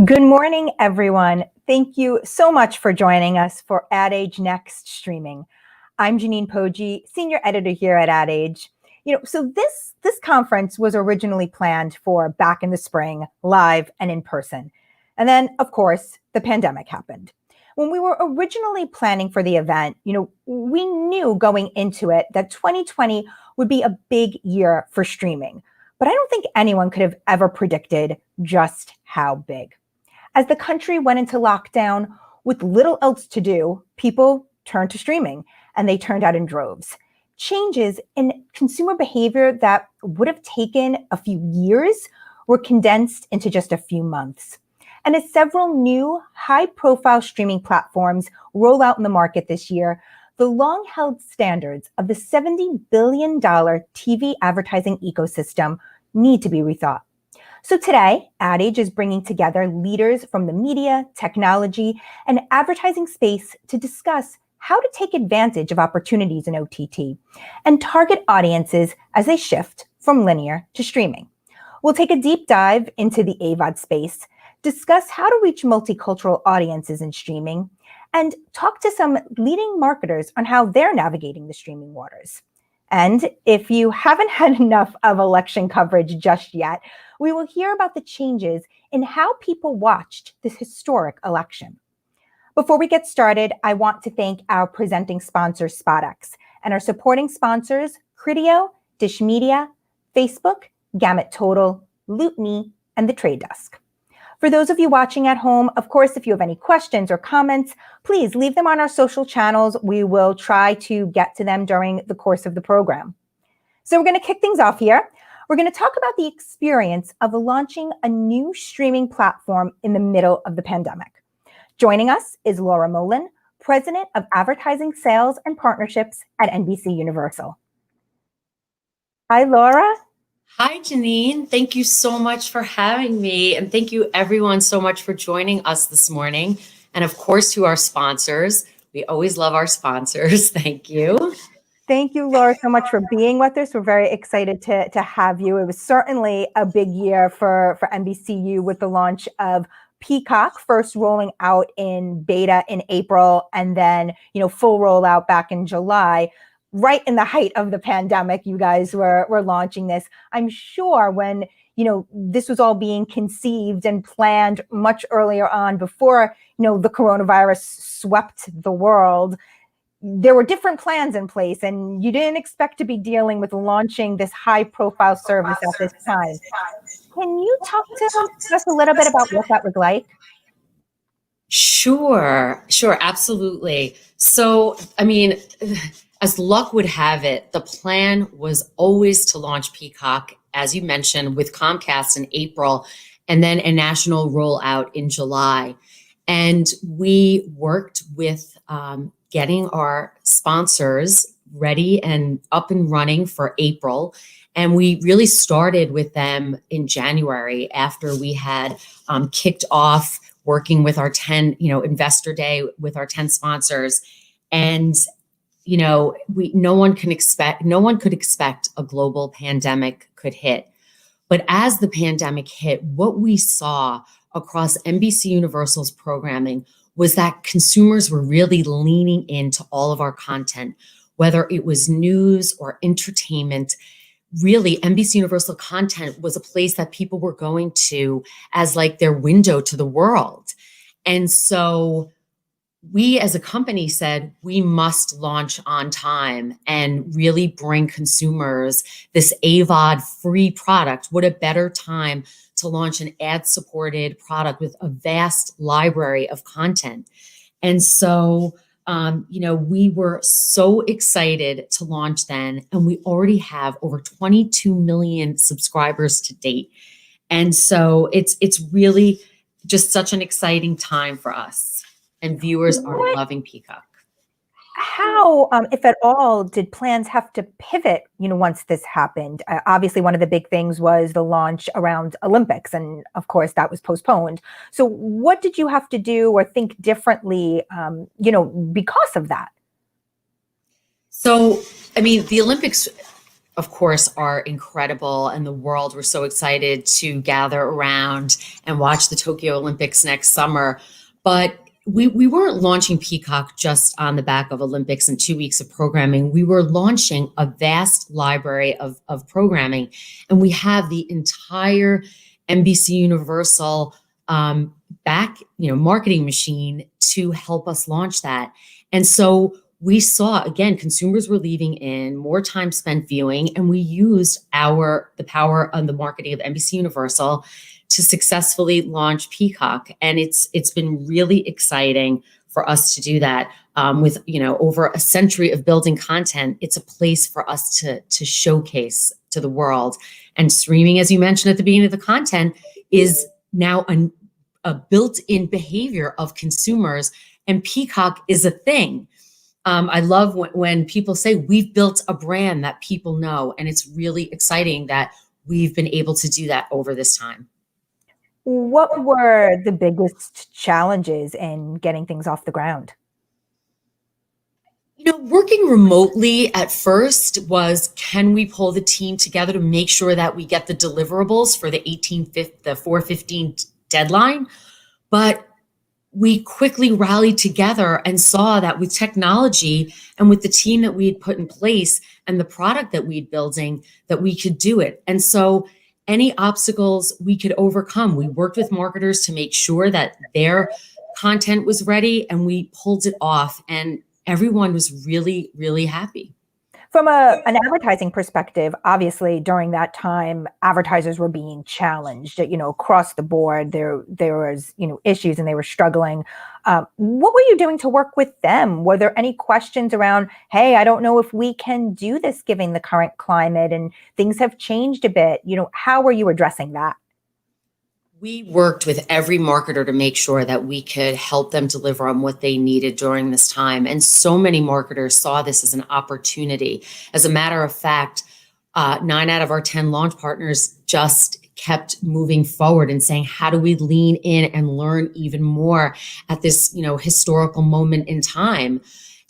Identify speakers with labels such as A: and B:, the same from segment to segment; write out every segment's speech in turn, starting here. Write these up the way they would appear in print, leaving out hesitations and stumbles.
A: Good morning, everyone. Thank you so much for joining us for Ad Age Next streaming. I'm Jeanine Poggi, senior editor here at Ad Age. So this conference was originally planned for back in the spring, live and in person. And then, of course, the pandemic happened. When we were originally planning for the event, we knew going into it that 2020 would be a big year for streaming. But I don't think anyone could have ever predicted just how big. As the country went into lockdown with little else to do, people turned to streaming, and they turned out in droves. Changes in consumer behavior that would have taken a few years were condensed into just a few months. And as several new high-profile streaming platforms roll out in the market this year, the long-held standards of the $70 billion TV advertising ecosystem need to be rethought. So today, Ad Age is bringing together leaders from the media, technology, and advertising space to discuss how to take advantage of opportunities in OTT and target audiences as they shift from linear to streaming. We'll take a deep dive into the AVOD space, discuss how to reach multicultural audiences in streaming, and talk to some leading marketers on how they're navigating the streaming waters. And if you haven't had enough of election coverage just yet, we will hear about the changes in how people watched this historic election. Before we get started, I want to thank our presenting sponsor, SpotX, and our supporting sponsors, Criteo, Dish Media, Facebook, Gamut Total, Lootme, and The Trade Desk. For those of you watching at home, of course, if you have any questions or comments, please leave them on our social channels. We will try to get to them during the course of the program. So we're going to kick things off here. We're going to talk about the experience of launching a new streaming platform in the middle of the pandemic. Joining us is Laura Molen, President of Advertising Sales and Partnerships at NBCUniversal. Hi, Laura.
B: Hi, Jeanine. Thank you so much for having me. And thank you everyone so much for joining us this morning. And of course, to our sponsors. We always love our sponsors. Thank you.
A: Thank you, Laura, so much for being with us. We're very excited to have you. It was certainly a big year for NBCU with the launch of Peacock, first rolling out in beta in April, and then full rollout back in July. Right in the height of the pandemic, you guys were launching this. I'm sure when this was all being conceived and planned much earlier on, before the coronavirus swept the world, there were different plans in place, and you didn't expect to be dealing with launching this high-profile service at this time. Can you talk to us a little bit about what that was like?
B: Sure, absolutely. So, as luck would have it, the plan was always to launch Peacock, as you mentioned, with Comcast in April, and then a national rollout in July. And we worked with getting our sponsors ready and up and running for April. And we really started with them in January after we had kicked off working with our 10, Investor Day with our 10 sponsors. And, no one could expect a global pandemic could hit. But as the pandemic hit, what we saw across NBCUniversal's programming was that consumers were really leaning into all of our content, whether it was news or entertainment. Really, NBCUniversal content was a place that people were going to as like their window to the world. And so we as a company said, we must launch on time and really bring consumers this AVOD free product. What a better time to launch an ad-supported product with a vast library of content. And so, we were so excited to launch then, and we already have over 22 million subscribers to date. And so it's really just such an exciting time for us, and viewers are loving Peacock.
A: How, if at all, did plans have to pivot, once this happened? Obviously, one of the big things was the launch around Olympics, and of course, that was postponed. So what did you have to do or think differently, because of that?
B: So, the Olympics of course, are incredible, and the world, we're so excited to gather around and watch the Tokyo Olympics next summer. But we weren't launching Peacock just on the back of Olympics and 2 weeks of programming. We were launching a vast library of programming, and we have the entire NBC Universal marketing machine to help us launch that. And so we saw, again, consumers were leaving in more time spent viewing, and we used the power of the marketing of NBC Universal to successfully launch Peacock. And it's been really exciting for us to do that. With over a century of building content, it's a place for us to showcase to the world. And streaming, as you mentioned at the beginning of the content, is now a built-in behavior of consumers, and Peacock is a thing. I love when people say we've built a brand that people know, and it's really exciting that we've been able to do that over this time.
A: What were the biggest challenges in getting things off the ground?
B: Working remotely at first was, can we pull the team together to make sure that we get the deliverables for the 4/15 deadline? But we quickly rallied together and saw that with technology and with the team that we had put in place and the product that we'd building, that we could do it. And so any obstacles we could overcome. We worked with marketers to make sure that their content was ready, and we pulled it off, and everyone was really, really happy.
A: From an advertising perspective, obviously during that time, advertisers were being challenged, across the board. There was, issues, and they were struggling. What were you doing to work with them? Were there any questions around, hey, I don't know if we can do this given the current climate and things have changed a bit? How were you addressing that?
B: We worked with every marketer to make sure that we could help them deliver on what they needed during this time. And so many marketers saw this as an opportunity. As a matter of fact, 9 out of our 10 launch partners just kept moving forward and saying, how do we lean in and learn even more at this, historical moment in time?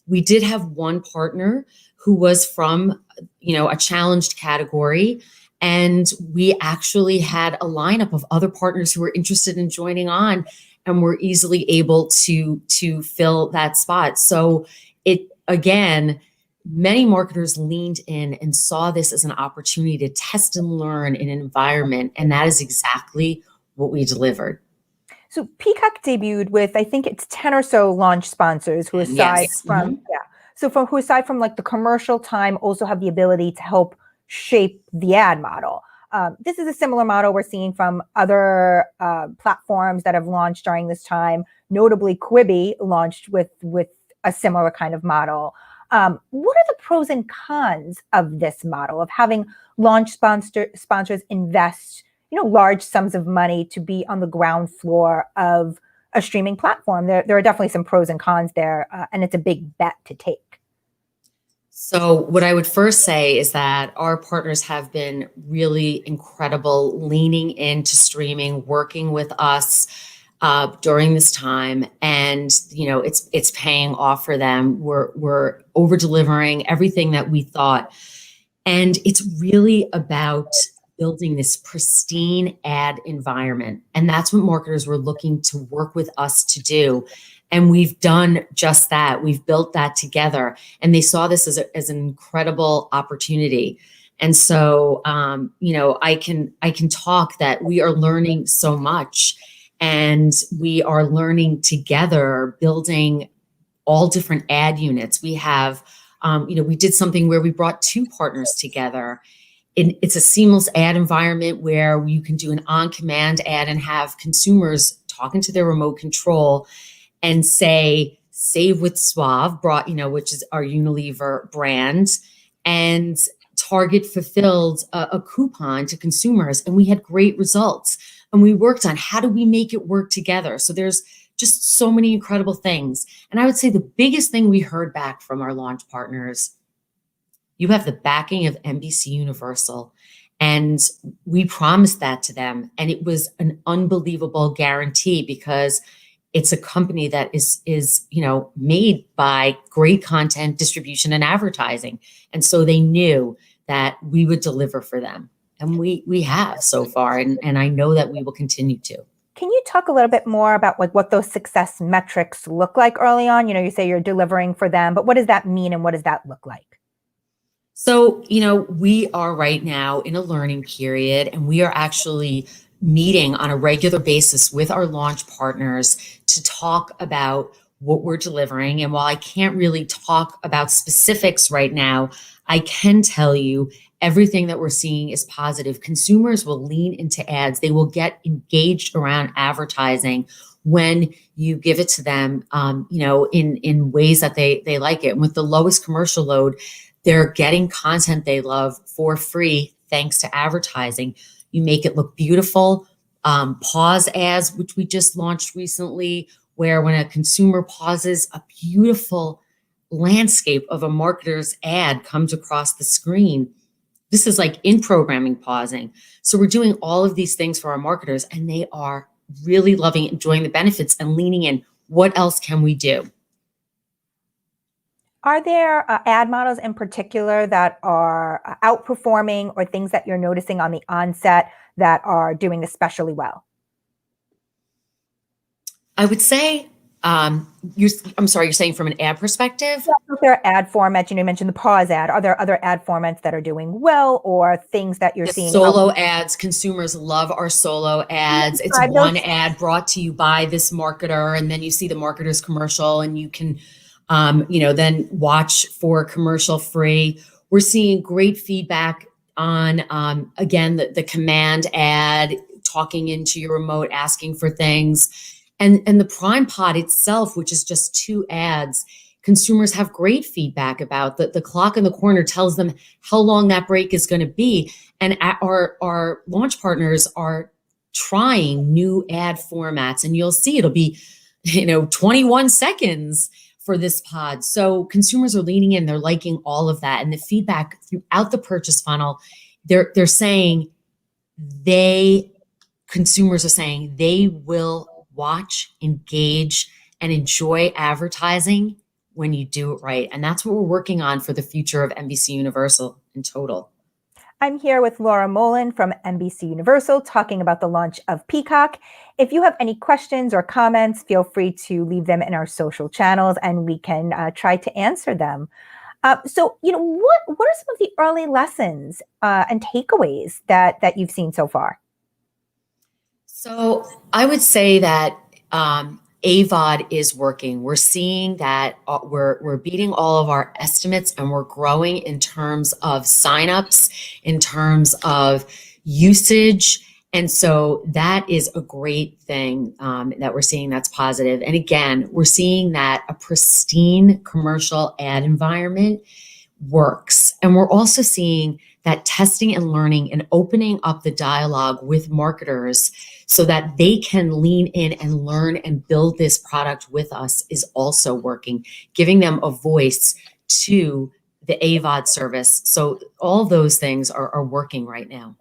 B: We did have one partner who was from, a challenged category. And we actually had a lineup of other partners who were interested in joining on, and were easily able to fill that spot. So many marketers leaned in and saw this as an opportunity to test and learn in an environment. And that is exactly what we delivered.
A: So Peacock debuted with, I think it's 10 or so launch sponsors who aside from like the commercial time, also have the ability to help shape the ad model. This is a similar model we're seeing from other platforms that have launched during this time. Notably, Quibi launched with a similar kind of model. What are the pros and cons of this model of having launch sponsors invest, large sums of money to be on the ground floor of a streaming platform? There are definitely some pros and cons there, and it's a big bet to take.
B: So what I would first say is that our partners have been really incredible, leaning into streaming, working with us during this time, and it's paying off for them. We're over delivering everything that we thought, and it's really about building this pristine ad environment, and that's what marketers were looking to work with us to do. And we've done just that. We've built that together, and they saw this as an incredible opportunity. And so, I can talk that we are learning so much, and we are learning together, building all different ad units. We have, we did something where we brought 2 partners together. It's a seamless ad environment where you can do an on-command ad and have consumers talking to their remote control and say, save with Suave, which is our Unilever brand, and Target fulfilled a coupon to consumers, and we had great results. And we worked on how do we make it work together. So there's just so many incredible things. And I would say the biggest thing we heard back from our launch partners, you have the backing of NBC Universal. And we promised that to them. And it was an unbelievable guarantee, because it's a company that is made by great content distribution and advertising. And so they knew that we would deliver for them. And we have so far, and I know that we will continue to.
A: Can you talk a little bit more about like what those success metrics look like early on? You say you're delivering for them, but what does that mean and what does that look like?
B: So, we are right now in a learning period, and we are actually meeting on a regular basis with our launch partners to talk about what we're delivering. And while I can't really talk about specifics right now, I can tell you everything that we're seeing is positive. Consumers will lean into ads. They will get engaged around advertising when you give it to them, in ways that they like it. And with the lowest commercial load, they're getting content they love for free thanks to advertising. You make it look beautiful. Pause ads, which we just launched recently, where when a consumer pauses, a beautiful landscape of a marketer's ad comes across the screen. This is like in programming pausing. So we're doing all of these things for our marketers, and they are really loving it, enjoying the benefits and leaning in. What else can we do?
A: Are there ad models in particular that are outperforming, or things that you're noticing on the onset that are doing especially well?
B: I would say, I'm sorry, you're saying from an ad perspective?
A: Yeah, if there are ad formats, you mentioned the pause ad. Are there other ad formats that are doing well, or things that you're seeing?
B: Solo ads. Consumers love our solo ads. It's one ad brought to you by this marketer, and then you see the marketer's commercial, and you can then watch for commercial free. We're seeing great feedback on, again, the command ad, talking into your remote, asking for things. And the Prime Pod itself, which is just 2 ads, consumers have great feedback about. The clock in the corner tells them how long that break is going to be. And our launch partners are trying new ad formats, and you'll see it'll be 21 seconds for this pod. So consumers are leaning in, they're liking all of that. And the feedback throughout the purchase funnel, they're saying consumers are saying they will watch, engage, and enjoy advertising when you do it right. And that's what we're working on for the future of NBC Universal in total.
A: I'm here with Laura Molen from NBC Universal talking about the launch of Peacock. If you have any questions or comments, feel free to leave them in our social channels and we can try to answer them. So, what are some of the early lessons and takeaways that you've seen so far?
B: So I would say that AVOD is working. We're seeing that we're beating all of our estimates, and we're growing in terms of signups, in terms of usage. And so that is a great thing that we're seeing that's positive. And again, we're seeing that a pristine commercial ad environment works. And we're also seeing that testing and learning and opening up the dialogue with marketers so that they can lean in and learn and build this product with us is also working, giving them a voice to the AVOD service. So all those things are working right now.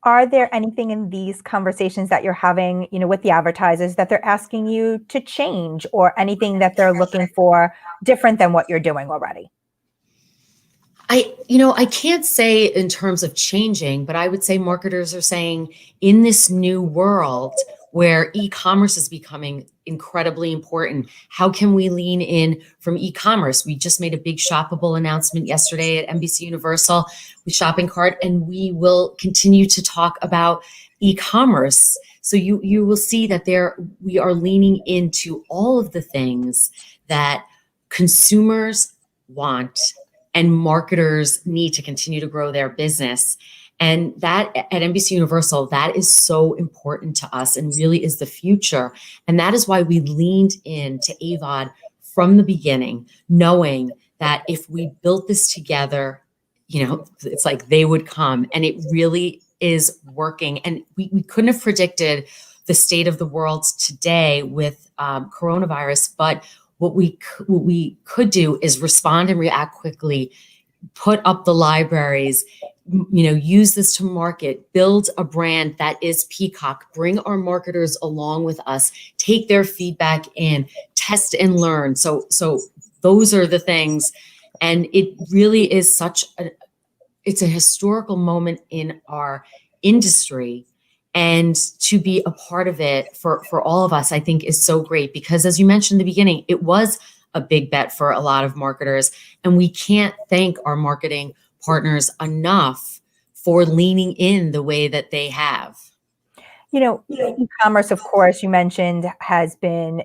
A: Are there anything in these conversations that you're having, with the advertisers that they're asking you to change, or anything that they're looking for different than what you're doing already?
B: I can't say in terms of changing, but I would say marketers are saying in this new world where e-commerce is becoming incredibly important, how can we lean in from e-commerce? We just made a big shoppable announcement yesterday at NBC Universal with Shopping Cart, and we will continue to talk about e-commerce. So you will see that we are leaning into all of the things that consumers want and marketers need to continue to grow their business. And that at NBC Universal, that is so important to us and really is the future. And that is why we leaned into AVOD from the beginning, knowing that if we built this together, it's like they would come, and it really is working. And we couldn't have predicted the state of the world today with coronavirus, but what we could do is respond and react quickly, put up the libraries, use this to market, build a brand that is Peacock, bring our marketers along with us, take their feedback in, test and learn. So those are the things. And it really is it's a historical moment in our industry. And to be a part of it for all of us, I think is so great because as you mentioned in the beginning, it was a big bet for a lot of marketers. And we can't thank our marketing partners enough for leaning in the way that they have.
A: E-commerce, of course, you mentioned has been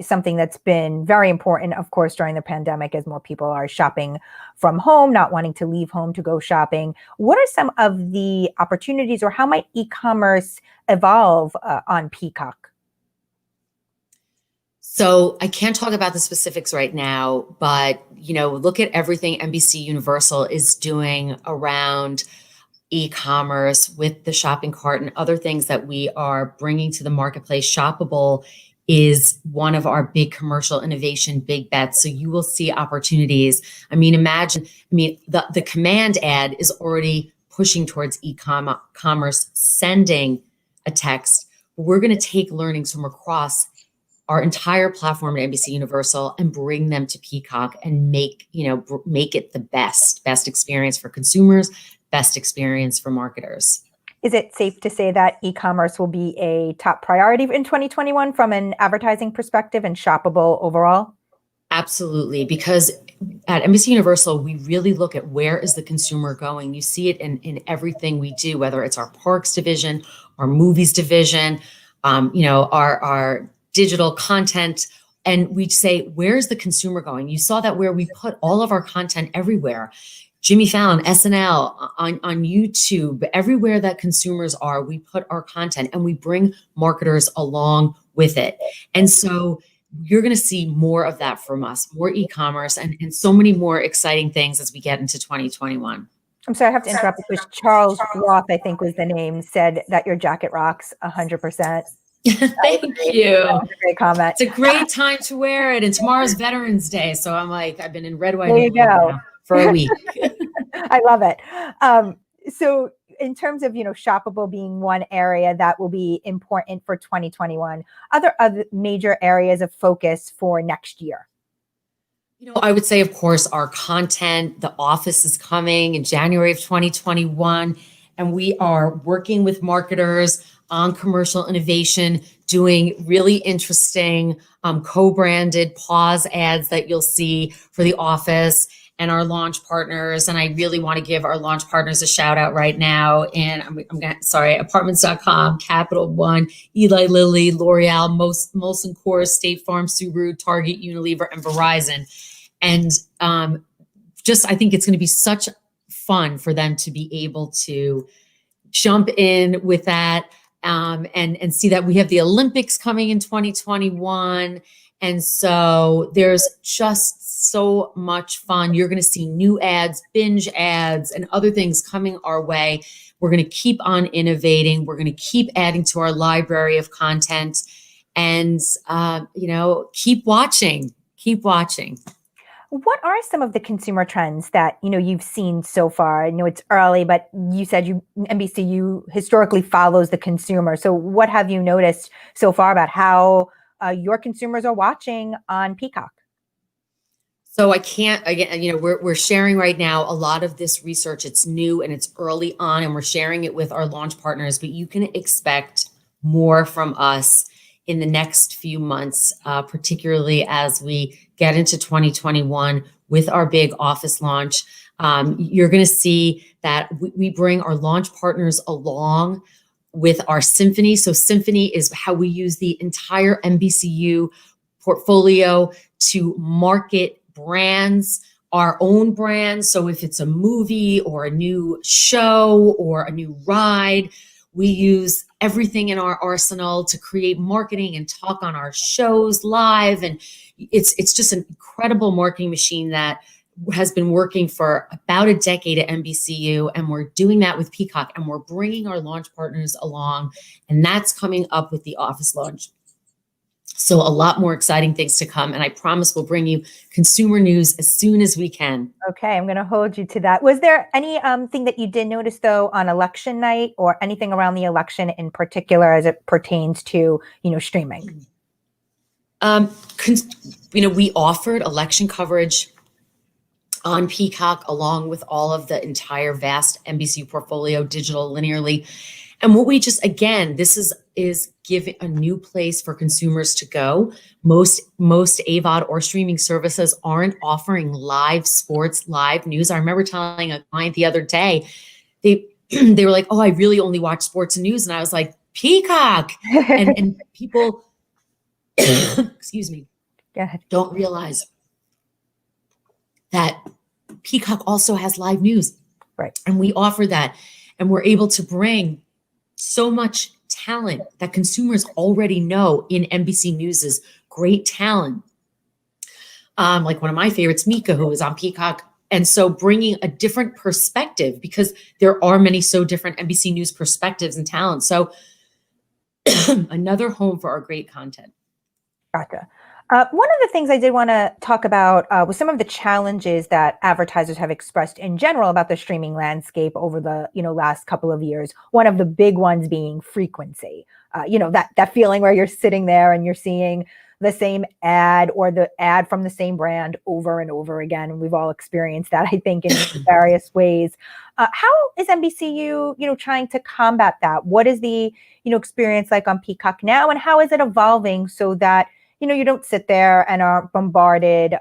A: something that's been very important, of course, during the pandemic as more people are shopping from home, not wanting to leave home to go shopping. What are some of the opportunities or how might e-commerce evolve on Peacock?
B: So I can't talk about the specifics right now, but look at everything NBC Universal is doing around e-commerce with the shopping cart and other things that we are bringing to the marketplace. Shoppable is one of our big commercial innovation big bets. So you will see opportunities. Imagine, the command ad is already pushing towards e-commerce, sending a text. We're going to take learnings from across our entire platform at NBC Universal and bring them to Peacock and make it the best experience for consumers, best experience for marketers.
A: Is it safe to say that e-commerce will be a top priority in 2021 from an advertising perspective and shoppable overall?
B: Absolutely, because at NBC Universal, we really look at where is the consumer going. You see it in everything we do, whether it's our parks division, our movies division, our digital content. And we say, where's the consumer going? You saw that where we put all of our content everywhere. Jimmy Fallon, SNL, on YouTube, everywhere that consumers are, we put our content and we bring marketers along with it. And so you're going to see more of that from us, more e-commerce and so many more exciting things as we get into 2021.
A: I'm sorry, I have to interrupt because Charles Roth, I think was the name, said that your jacket rocks 100%.
B: Thank you.
A: That was a great comment.
B: It's a great time to wear it. And tomorrow's Veterans Day. So I'm like, I've been in red, white,
A: There you
B: and blue
A: go.
B: now for a week.
A: I love it. So in terms of, shoppable being one area that will be important for 2021, other major areas of focus for next year?
B: I would say, of course, our content, The Office is coming in January of 2021. And we are working with marketers on commercial innovation, doing really interesting co-branded pause ads that you'll see for The Office and our launch partners. And I really want to give our launch partners a shout out right now. And apartments.com, Capital One, Eli Lilly, L'Oreal, Molson Coors, State Farm, Subaru, Target, Unilever, and Verizon. And I think it's going to be such fun for them to be able to jump in with that and see that we have the Olympics coming in 2021. And so there's just so much fun. You're going to see new ads, binge ads, and other things coming our way. We're going to keep on innovating. We're going to keep adding to our library of content and, keep watching. Keep watching.
A: What are some of the consumer trends that, you've seen so far? I know it's early, but you said NBCU historically follows the consumer. So what have you noticed so far about how your consumers are watching on Peacock?
B: So we're sharing right now a lot of this research. It's new and it's early on, and we're sharing it with our launch partners, but you can expect more from us in the next few months, particularly as we get into 2021 with our big Office launch. You're going to see that we bring our launch partners along with our Symphony. So Symphony is how we use the entire NBCU portfolio to market brands, our own brands. So if it's a movie or a new show or a new ride, we use everything in our arsenal to create marketing and talk on our shows live. And it's just an incredible marketing machine that has been working for about a decade at NBCU. And we're doing that with Peacock, and we're bringing our launch partners along. And that's coming up with the Office launch. So a lot more exciting things to come. And I promise we'll bring you consumer news as soon as we can.
A: Okay, I'm going to hold you to that. Was there any thing that you did notice, though, on election night or anything around the election in particular as it pertains to, streaming?
B: We offered election coverage on Peacock, along with all of the entire vast NBC portfolio, digital, linearly. And what we just, again, this is giving a new place for consumers to go. Most AVOD or streaming services aren't offering live sports, live news. I remember telling a client the other day, they they were like, "Oh, I really only watch sports and news," and I was like, "Peacock," and people, excuse me, don't realize that Peacock also has live news.
A: Right.
B: And we offer that. And we're able to bring so much talent that consumers already know in NBC News's great talent. Like one of my favorites, Mika, who is on Peacock. And so bringing a different perspective, because there are many so different NBC News perspectives and talents. So another home for our great content.
A: Gotcha. One of the things I did want to talk about was some of the challenges that advertisers have expressed in general about the streaming landscape over the last couple of years. One of the big ones being frequency. That feeling where you're sitting there and you're seeing the same ad or the ad from the same brand over and over again. And we've all experienced that, I think, in various ways. How is NBCU, trying to combat that? What is the, experience like on Peacock now, and how is it evolving so that you don't sit there and are bombarded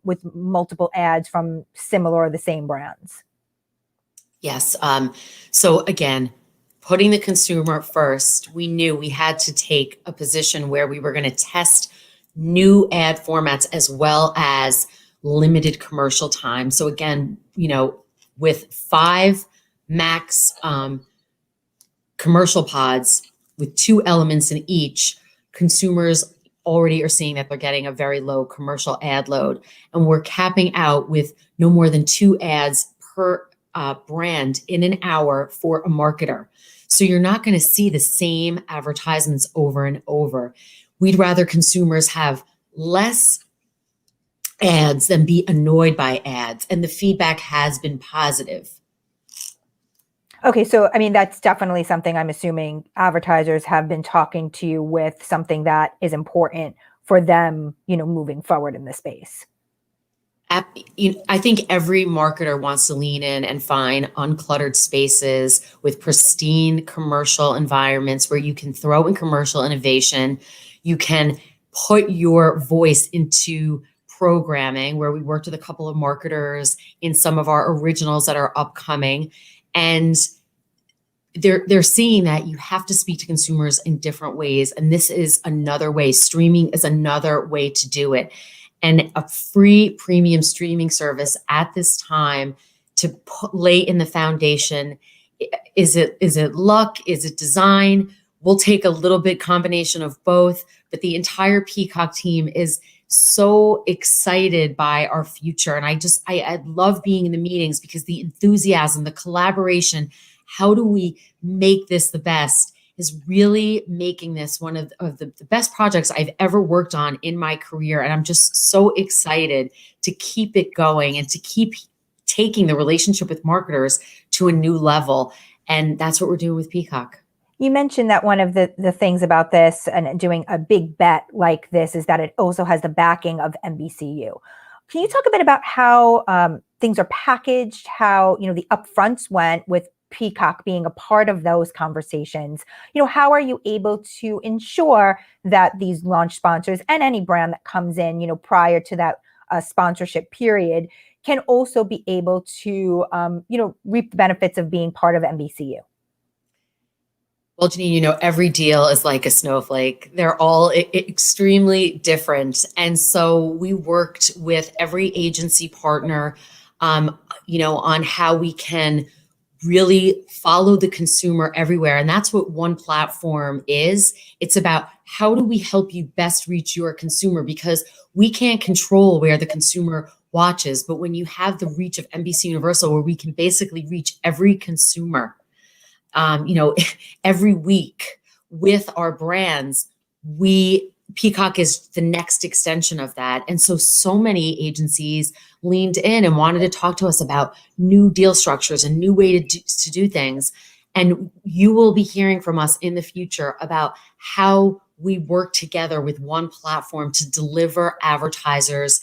A: with multiple ads from similar or the same brands?
B: Yes. So again, putting the consumer first, we knew we had to take a position where we were going to test new ad formats as well as limited commercial time. So again, with 5 max commercial pods with 2 elements in each, consumers already are seeing that they're getting a very low commercial ad load. And we're capping out with no more than 2 ads per brand in an hour for a marketer. So you're not going to see the same advertisements over and over. We'd rather consumers have less ads than be annoyed by ads. And the feedback has been positive.
A: Okay, so that's definitely something I'm assuming advertisers have been talking to you with, something that is important for them, moving forward in the space.
B: I think every marketer wants to lean in and find uncluttered spaces with pristine commercial environments where you can throw in commercial innovation. You can put your voice into programming, where we worked with a couple of marketers in some of our originals that are upcoming. And they're seeing that you have to speak to consumers in different ways. And this is another way. Streaming is another way to do it. And a free premium streaming service at this time to lay in the foundation. Is it luck? Is it design? We'll take a little bit combination of both, but the entire Peacock team is so excited by our future. And I love being in the meetings because the enthusiasm, the collaboration, how do we make this the best, is really making this one of the best projects I've ever worked on in my career. And I'm just so excited to keep it going and to keep taking the relationship with marketers to a new level. And that's what we're doing with Peacock.
A: You mentioned that one of the things about this and doing a big bet like this is that it also has the backing of NBCU. Can you talk a bit about how things are packaged, how the upfronts went with Peacock being a part of those conversations? How are you able to ensure that these launch sponsors and any brand that comes in, prior to that sponsorship period can also be able to, reap the benefits of being part of NBCU?
B: Well, Jeanine, every deal is like a snowflake. They're all extremely different. And so we worked with every agency partner, on how we can really follow the consumer everywhere. And that's what one platform is. It's about how do we help you best reach your consumer, because we can't control where the consumer watches. But when you have the reach of NBCUniversal, where we can basically reach every consumer, every week with our brands, Peacock is the next extension of that. And so many agencies leaned in and wanted to talk to us about new deal structures and new way to do things. And you will be hearing from us in the future about how we work together with one platform to deliver advertisers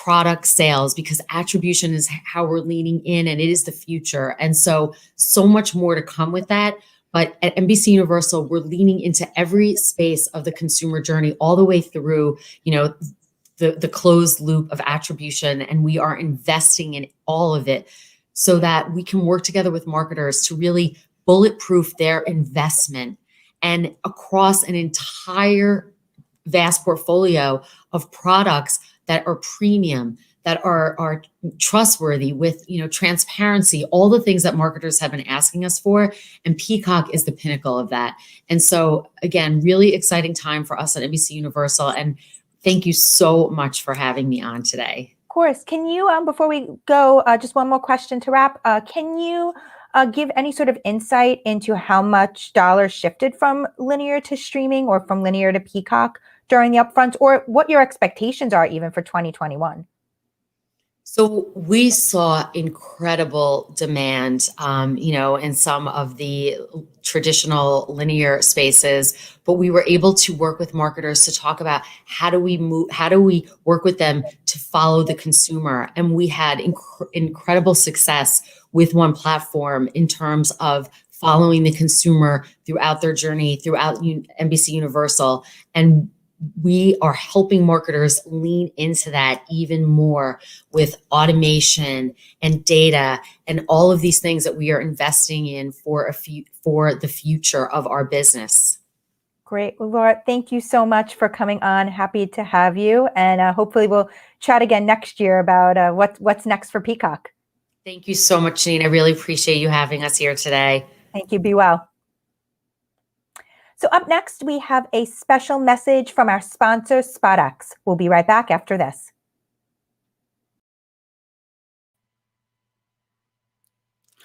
B: product sales, because attribution is how we're leaning in, and it is the future. And so much more to come with that. But at NBC Universal, we're leaning into every space of the consumer journey, all the way through, the closed loop of attribution. And we are investing in all of it so that we can work together with marketers to really bulletproof their investment, and across an entire vast portfolio of products that are premium, that are trustworthy, with transparency, all the things that marketers have been asking us for. And Peacock is the pinnacle of that. And so again, really exciting time for us at NBC Universal. And thank you so much for having me on today.
A: Of course. Can you, before we go, just one more question to wrap, can you give any sort of insight into how much dollars shifted from linear to streaming, or from linear to Peacock during the upfront, or what your expectations are even for 2021?
B: So we saw incredible demand, in some of the traditional linear spaces, but we were able to work with marketers to talk about how do we work with them to follow the consumer. And we had incredible success with one platform in terms of following the consumer throughout their journey, throughout NBC Universal. And we are helping marketers lean into that even more with automation and data and all of these things that we are investing in for the future of our business.
A: Great. Well, Laura, thank you so much for coming on. Happy to have you. And hopefully we'll chat again next year about what's next for Peacock.
B: Thank you so much, Jeanine. I really appreciate you having us here today.
A: Thank you. Be well. So up next, we have a special message from our sponsor, SpotX. We'll be right back after this.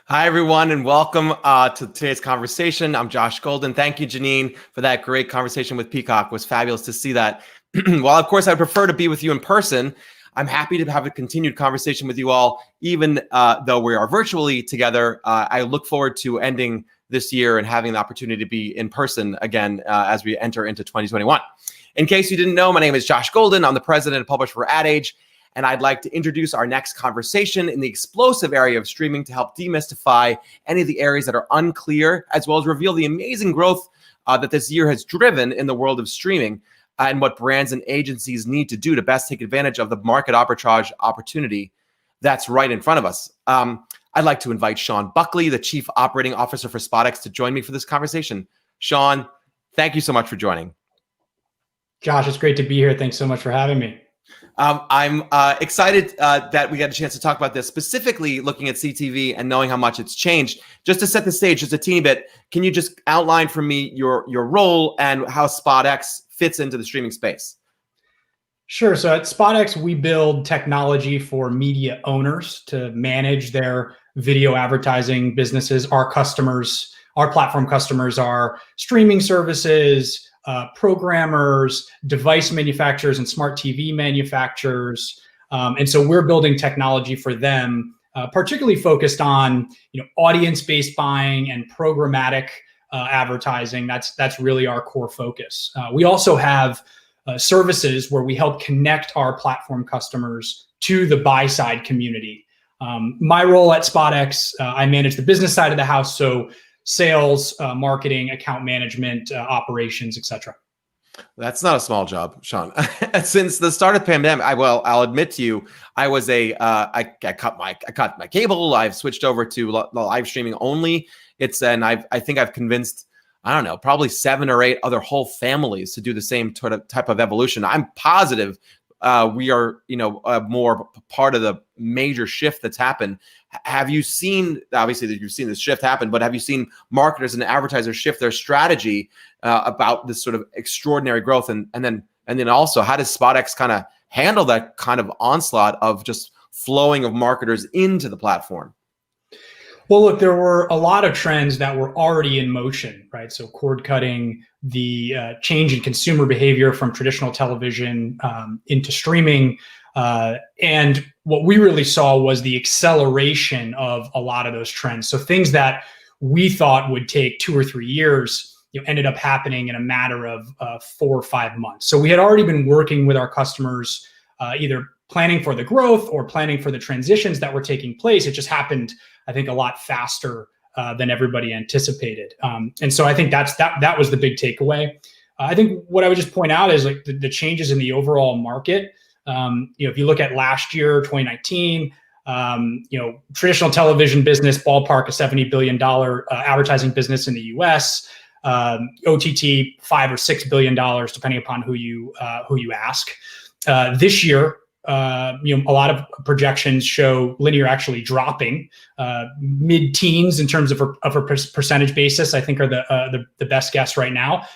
C: Hi, everyone, and welcome to today's conversation. I'm Josh Golden. Thank you, Jeanine, for that great conversation with Peacock. It was fabulous to see that. While, of course, I'd prefer to be with you in person, I'm happy to have a continued conversation with you all, even though we are virtually together. I look forward to ending this year and having the opportunity to be in person again as we enter into 2021. In case you didn't know, my name is Josh Golden. I'm the president and publisher for Ad Age, and I'd like to introduce our next conversation in the explosive area of streaming to help demystify any of the areas that are unclear, as well as reveal the amazing growth that this year has driven in the world of streaming, and what brands and agencies need to do to best take advantage of the market arbitrage opportunity that's right in front of us. I'd like to invite Sean Buckley, the Chief Operating Officer for SpotX, to join me for this conversation. Sean, thank you so much for joining.
D: Josh, it's great to be here. Thanks so much for having me.
C: I'm excited that we got a chance to talk about this, specifically looking at CTV and knowing how much it's changed. Just to set the stage just a teeny bit, can you just outline for me your role and how SpotX fits into the streaming space?
D: Sure. So at SpotX, we build technology for media owners to manage their video advertising businesses. Our customers, our platform customers, are streaming services, programmers, device manufacturers, and smart TV manufacturers. And so we're building technology for them, particularly focused on audience-based buying and programmatic advertising. That's really our core focus. We also have services where we help connect our platform customers to the buy-side community. My role at SpotX, I manage the business side of the house, so sales, marketing, account management, operations, etc.
C: That's not a small job, Sean. Since the start of the pandemic, I'll admit to you, I was I cut my cable. I've switched over to live streaming only. I think I've convinced, I don't know, probably 7 or 8 other whole families to do the same type of evolution. I'm positive we are, more part of the major shift that's happened. Have you seen, obviously that you've seen this shift happen, but have you seen marketers and advertisers shift their strategy about this sort of extraordinary growth? And then also, how does SpotX kind of handle that kind of onslaught of just flowing of marketers into the platform?
D: Well, look, there were a lot of trends that were already in motion, right? So cord cutting, the change in consumer behavior from traditional television into streaming. And what we really saw was the acceleration of a lot of those trends. So things that we thought would take 2 or 3 years, ended up happening in a matter of 4 or 5 months. So we had already been working with our customers, either planning for the growth or planning for the transitions that were taking place. It just happened, I think, a lot faster than everybody anticipated. And so I think that was the big takeaway. I think what I would just point out is like the changes in the overall market. If you look at last year, 2019, traditional television business ballpark a $70 billion advertising business in the U.S. OTT $5 or $6 billion, depending upon who you ask. This year, a lot of projections show linear actually dropping mid-teens in terms of a percentage basis. I think are the best guess right now.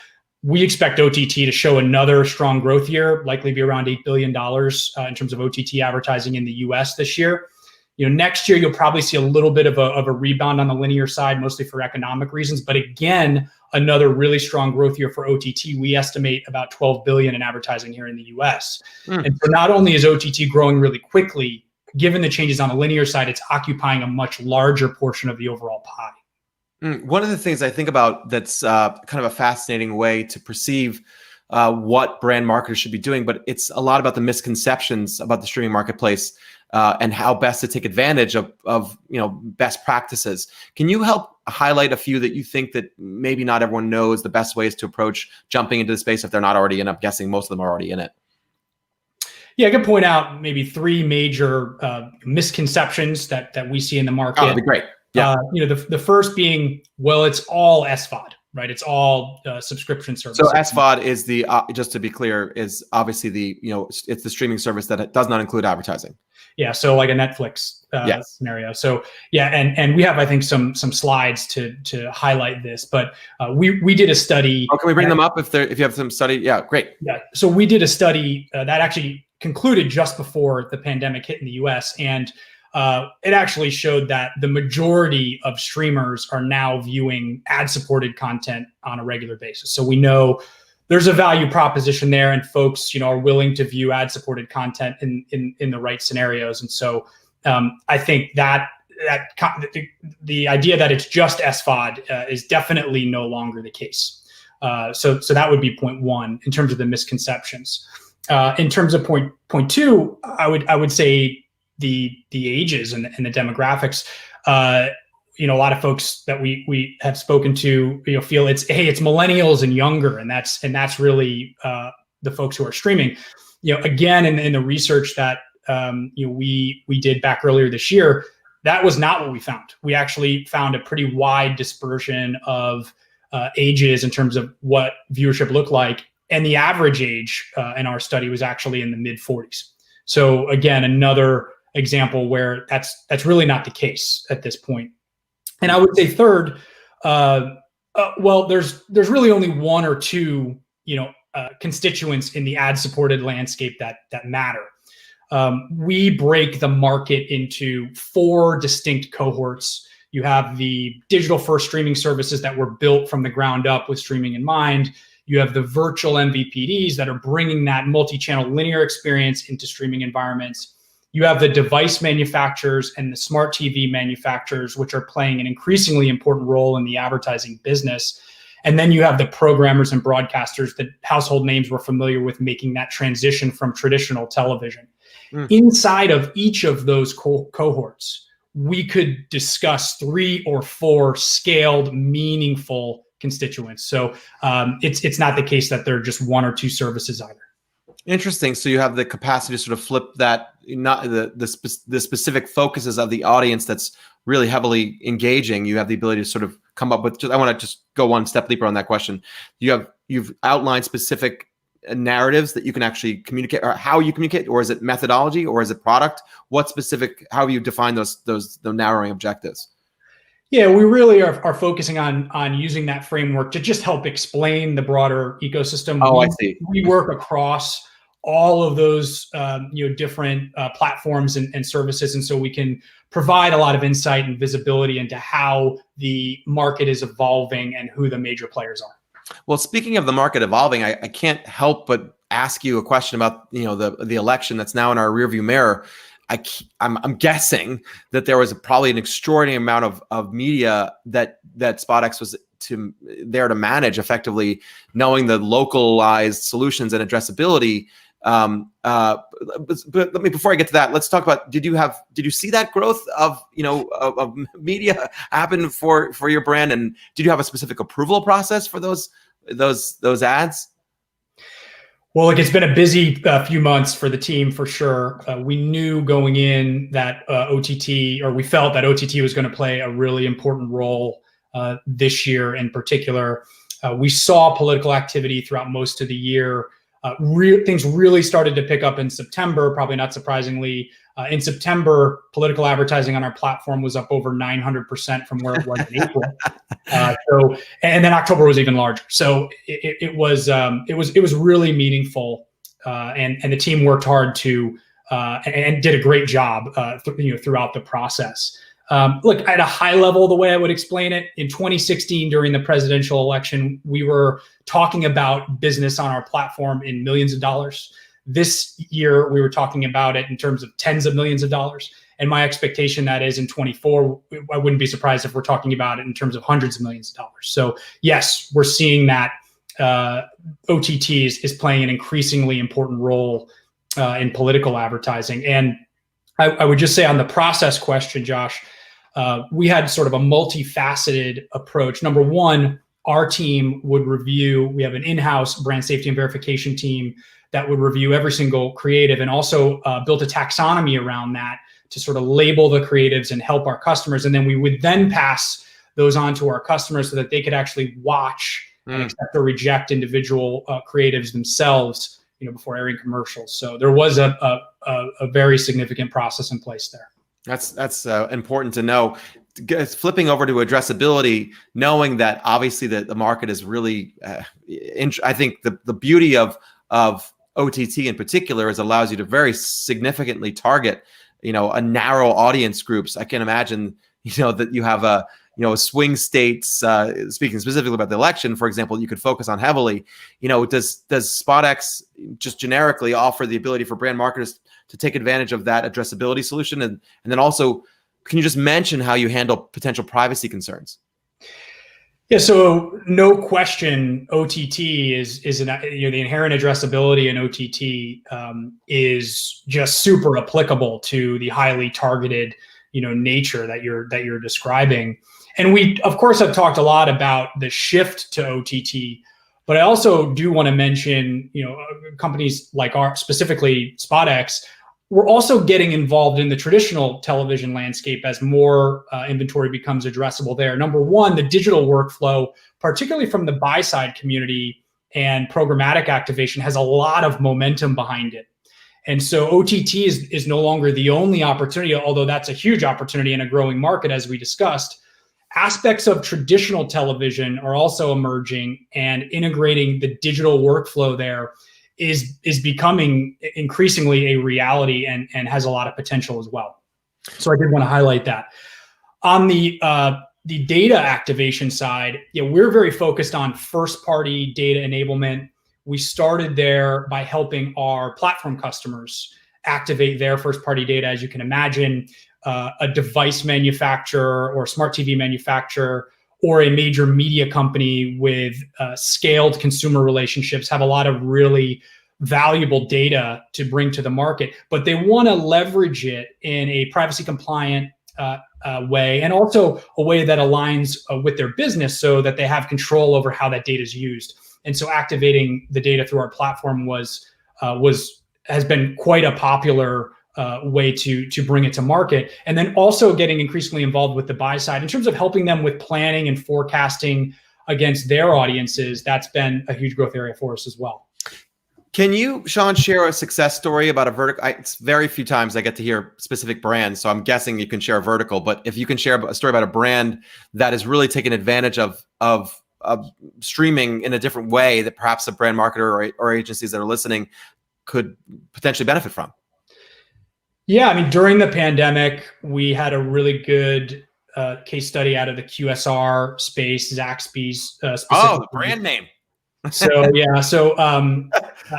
D: We expect OTT to show another strong growth year, likely be around $8 billion in terms of OTT advertising in the U.S. this year. Next year, you'll probably see a little bit of a rebound on the linear side, mostly for economic reasons. But again, another really strong growth year for OTT. We estimate about $12 billion in advertising here in the U.S. And so not only is OTT growing really quickly, given the changes on the linear side, it's occupying a much larger portion of the overall pie.
C: One of the things I think about that's kind of a fascinating way to perceive what brand marketers should be doing, but it's a lot about the misconceptions about the streaming marketplace and how best to take advantage of best practices. Can you help highlight a few that you think that maybe not everyone knows the best ways to approach jumping into the space if they're not already in? I'm guessing most of them are already in it.
D: Yeah, I could point out maybe three major misconceptions that we see in the market.
C: Oh, that'd be great. Yeah.
D: The first being, well, it's all SVOD, right? It's all subscription service.
C: So SVOD is the just to be clear, is obviously it's the streaming service that does not include advertising.
D: Yeah, so like a Netflix scenario. So yeah, and we have, I think, some slides to highlight this. But we did a study.
C: Oh, can we bring them up if you have some study? Yeah, great.
D: Yeah, so we did a study that actually concluded just before the pandemic hit in the U.S. and it actually showed that the majority of streamers are now viewing ad-supported content on a regular basis. So we know there's a value proposition there, and folks, are willing to view ad-supported content in the right scenarios. And so I think that the idea that it's just SVOD is definitely no longer the case. So that would be point one in terms of the misconceptions. In terms of point two, I would say the ages and the demographics. A lot of folks that we have spoken to, feel it's millennials and younger, and that's really the folks who are streaming. Again, in the research that we did back earlier this year, that was not what we found. We actually found a pretty wide dispersion of ages in terms of what viewership looked like, and the average age in our study was actually in the mid 40s. So again, another example where that's really not the case at this point. And I would say third, there's really only one or two, constituents in the ad-supported landscape that matter. We break the market into four distinct cohorts. You have the digital-first streaming services that were built from the ground up with streaming in mind. You have the virtual MVPDs that are bringing that multi-channel linear experience into streaming environments. You have the device manufacturers and the smart TV manufacturers, which are playing an increasingly important role in the advertising business. And then you have the programmers and broadcasters that household names were familiar with, making that transition from traditional television. Inside of each of those cohorts, we could discuss 3 or 4 scaled, meaningful constituents. So it's not the case that they're just 1 or 2 services either.
C: Interesting. So you have the capacity to sort of flip that, not the specific focuses of the audience that's really heavily engaging. You have the ability to sort of come up with. I want to just go one step deeper on that question. You've outlined specific narratives that you can actually communicate, or how you communicate, or is it methodology, or is it product? What specific? How you define the narrowing objectives?
D: Yeah, we really are focusing on using that framework to just help explain the broader ecosystem.
C: I see.
D: We work across all of those different platforms and services, and so we can provide a lot of insight and visibility into how the market is evolving and who the major players are.
C: Well, speaking of the market evolving, I can't help but ask you a question about the election that's now in our rearview mirror. I'm guessing that there was probably an extraordinary amount of media that SpotX was there to manage effectively, knowing the localized solutions and addressability. But let me, before I get to that, let's talk about, did you see that growth of, of media happen for your brand? And did you have a specific approval process for those ads?
D: Well, look, it's been a busy few months for the team for sure. We knew going in that we felt that OTT was going to play a really important role this year in particular. We saw political activity throughout most of the year. Things really started to pick up in September, probably not surprisingly. In September, political advertising on our platform was up over 900% from where it was in April. And then October was even larger. So it was really meaningful, and the team worked hard to and did a great job throughout the process. Look, at a high level, the way I would explain it, in 2016 during the presidential election, we were talking about business on our platform in millions of dollars. This year, we were talking about it in terms of tens of millions of dollars. And my expectation that is in 24, I wouldn't be surprised if we're talking about it in terms of hundreds of millions of dollars. So yes, we're seeing that OTT is playing an increasingly important role in political advertising. And I would just say on the process question, Josh, we had sort of a multifaceted approach. Number one, our team would review, we have an in-house brand safety and verification team that would review every single creative, and also built a taxonomy around that to sort of label the creatives and help our customers. And then we would then pass those on to our customers so that they could actually watch and accept or reject individual creatives themselves, before airing commercials. So there was a very significant process in place there.
C: That's important to know. Flipping over to addressability, knowing that obviously the market is really, I think the beauty of OTT in particular is allows you to very significantly target, a narrow audience groups. I can imagine, that you have a swing states, speaking specifically about the election, for example, you could focus on heavily. Does SpotX just generically offer the ability for brand marketers to take advantage of that addressability solution? And then also, can you just mention how you handle potential privacy concerns?
D: Yeah, so no question, OTT is the inherent addressability in OTT is just super applicable to the highly targeted nature that you're describing. And we of course have talked a lot about the shift to OTT, but I also do want to mention companies like specifically SpotX. We're also getting involved in the traditional television landscape as more inventory becomes addressable there. Number one, the digital workflow, particularly from the buy-side community and programmatic activation, has a lot of momentum behind it. And so OTT is no longer the only opportunity, although that's a huge opportunity in a growing market, as we discussed. Aspects of traditional television are also emerging, and integrating the digital workflow there is becoming increasingly a reality and has a lot of potential as well. So I did want to highlight that. On the data activation side, we're very focused on first-party data enablement. We started there by helping our platform customers activate their first-party data. As you can imagine, a device manufacturer or smart TV manufacturer or a major media company with scaled consumer relationships have a lot of really valuable data to bring to the market, but they want to leverage it in a privacy compliant way, and also a way that aligns with their business so that they have control over how that data is used. And so activating the data through our platform has been quite a popular way to bring it to market. And then also getting increasingly involved with the buy side in terms of helping them with planning and forecasting against their audiences. That's been a huge growth area for us as well.
C: Can you, Sean, share a success story about a vertical? It's very few times I get to hear specific brands, so I'm guessing you can share a vertical. But if you can share a story about a brand that has really taken advantage of streaming in a different way that perhaps a brand marketer or agencies that are listening could potentially benefit from.
D: Yeah, I mean, during the pandemic, we had a really good case study out of the QSR space, Zaxby's.
C: Oh, the brand name.
D: So yeah,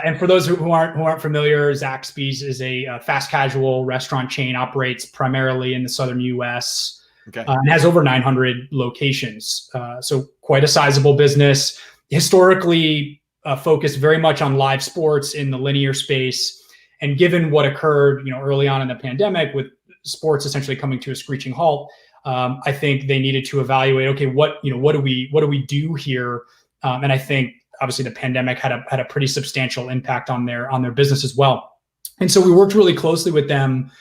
D: and for those who aren't familiar, Zaxby's is a fast casual restaurant chain, operates primarily in the southern U.S.
C: Okay.
D: And has over 900 locations. So quite a sizable business. Historically, focused very much on live sports in the linear space. And given what occurred, early on in the pandemic with sports essentially coming to a screeching halt, I think they needed to evaluate, okay, what do we do here? And I think obviously the pandemic had a pretty substantial impact on their business as well. And so we worked really closely with them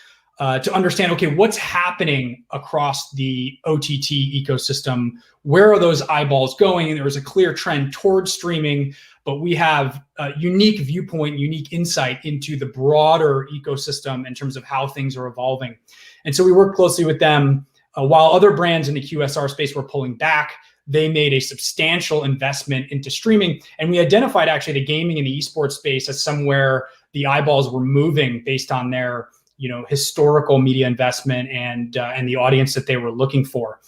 D: to understand, okay, what's happening across the OTT ecosystem? Where are those eyeballs going? And there was a clear trend towards streaming, but we have a unique viewpoint, unique insight into the broader ecosystem in terms of how things are evolving. And so we worked closely with them. While other brands in the QSR space were pulling back, they made a substantial investment into streaming. And we identified actually the gaming and the esports space as somewhere the eyeballs were moving based on their historical media investment and the audience that they were looking for.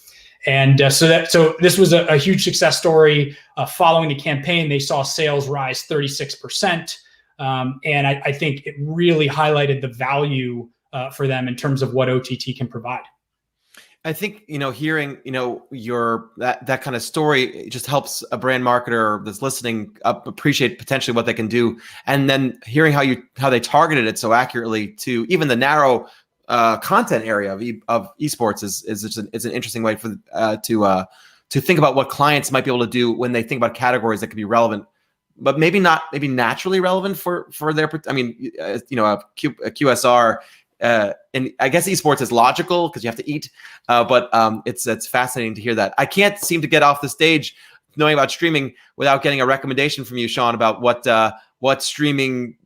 D: And so this was a huge success story. Following the campaign, they saw sales rise 36%. And I think it really highlighted the value for them in terms of what OTT can provide.
C: I think, hearing, your that kind of story, it just helps a brand marketer that's listening appreciate potentially what they can do. And then hearing how they targeted it so accurately to even the narrow content area of esports is an interesting way for to think about what clients might be able to do when they think about categories that could be relevant, but maybe naturally relevant for their, a QSR. And I guess esports is logical because you have to eat, but it's fascinating to hear that. I can't seem to get off the stage knowing about streaming without getting a recommendation from you, Sean, about what streaming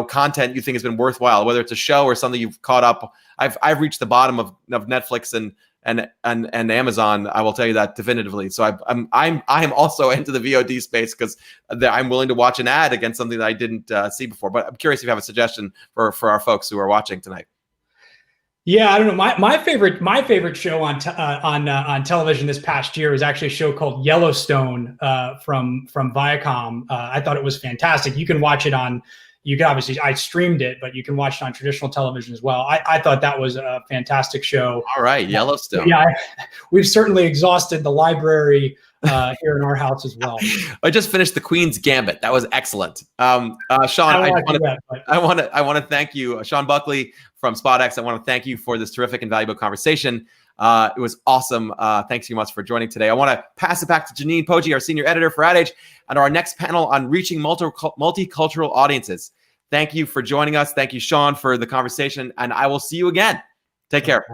C: content you think has been worthwhile, whether it's a show or something you've caught up. I've reached the bottom of Netflix and Amazon. I will tell you that definitively. So I'm also into the VOD space because I'm willing to watch an ad against something that I didn't see before. But I'm curious if you have a suggestion for our folks who are watching tonight.
D: Yeah, I don't know. My favorite show on television this past year was actually a show called Yellowstone from Viacom. I thought it was fantastic. You can watch it on. You can obviously, I streamed it, but you can watch it on traditional television as well. I thought that was a fantastic show.
C: All right, Yellowstone.
D: Yeah, we've certainly exhausted the library here in our house as well.
C: I just finished The Queen's Gambit. That was excellent. Sean, I want to thank you, Sean Buckley from SpotX. I want to thank you for this terrific and valuable conversation. It was awesome. Thanks so much for joining today. I want to pass it back to Jeanine Poggi, our senior editor for Ad Age, and our next panel on reaching multicultural audiences. Thank you for joining us. Thank you, Sean, for the conversation, and I will see you again. Take care.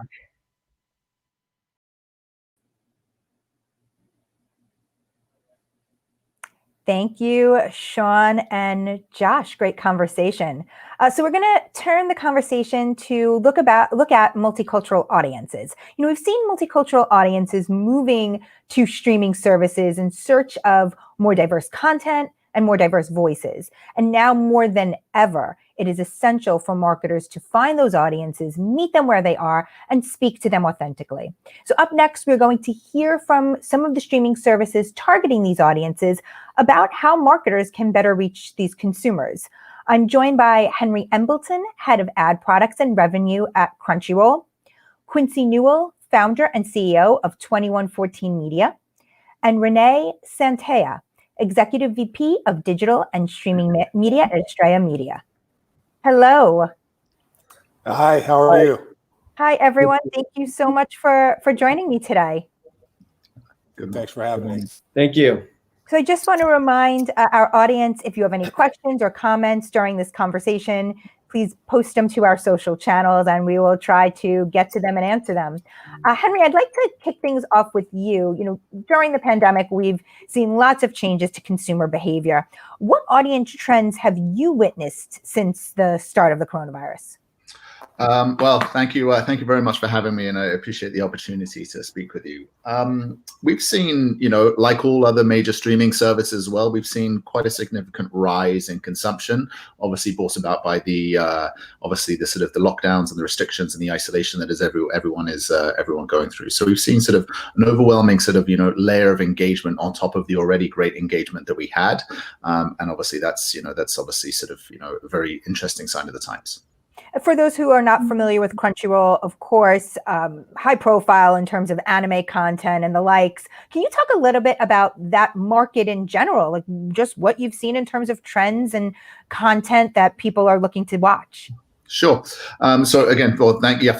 A: Thank you, Sean and Josh. Great conversation. So we're going to turn the conversation to look at multicultural audiences. We've seen multicultural audiences moving to streaming services in search of more diverse content and more diverse voices. And now more than ever, it is essential for marketers to find those audiences, meet them where they are, and speak to them authentically. So up next, we're going to hear from some of the streaming services targeting these audiences about how marketers can better reach these consumers. I'm joined by Henry Embleton, head of ad products and revenue at Crunchyroll, Quincy Newell, founder and CEO of 2114 Media, and René Santaella, executive VP of digital and streaming media at Estrella Media. Hello.
E: Hi, how are you?
A: Hi, everyone. Thank you so much for joining me today.
E: Good, thanks for having me.
F: Thank you.
A: So I just want to remind our audience, if you have any questions or comments during this conversation, please post them to our social channels and we will try to get to them and answer them. Henry, I'd like to kick things off with you. During the pandemic, we've seen lots of changes to consumer behavior. What audience trends have you witnessed since the start of the coronavirus?
G: Well, thank you. Thank you very much for having me, and I appreciate the opportunity to speak with you. We've seen, like all other major streaming services as well, we've seen quite a significant rise in consumption, obviously brought about by the sort of the lockdowns and the restrictions and the isolation that is everyone going through. So we've seen sort of an overwhelming sort of layer of engagement on top of the already great engagement that we had, and obviously that's obviously sort of a very interesting sign of the times.
A: For those who are not familiar with Crunchyroll, of course, high profile in terms of anime content and the likes. Can you talk a little bit about that market in general, like just what you've seen in terms of trends and content that people are looking to watch?
G: Sure. So again, for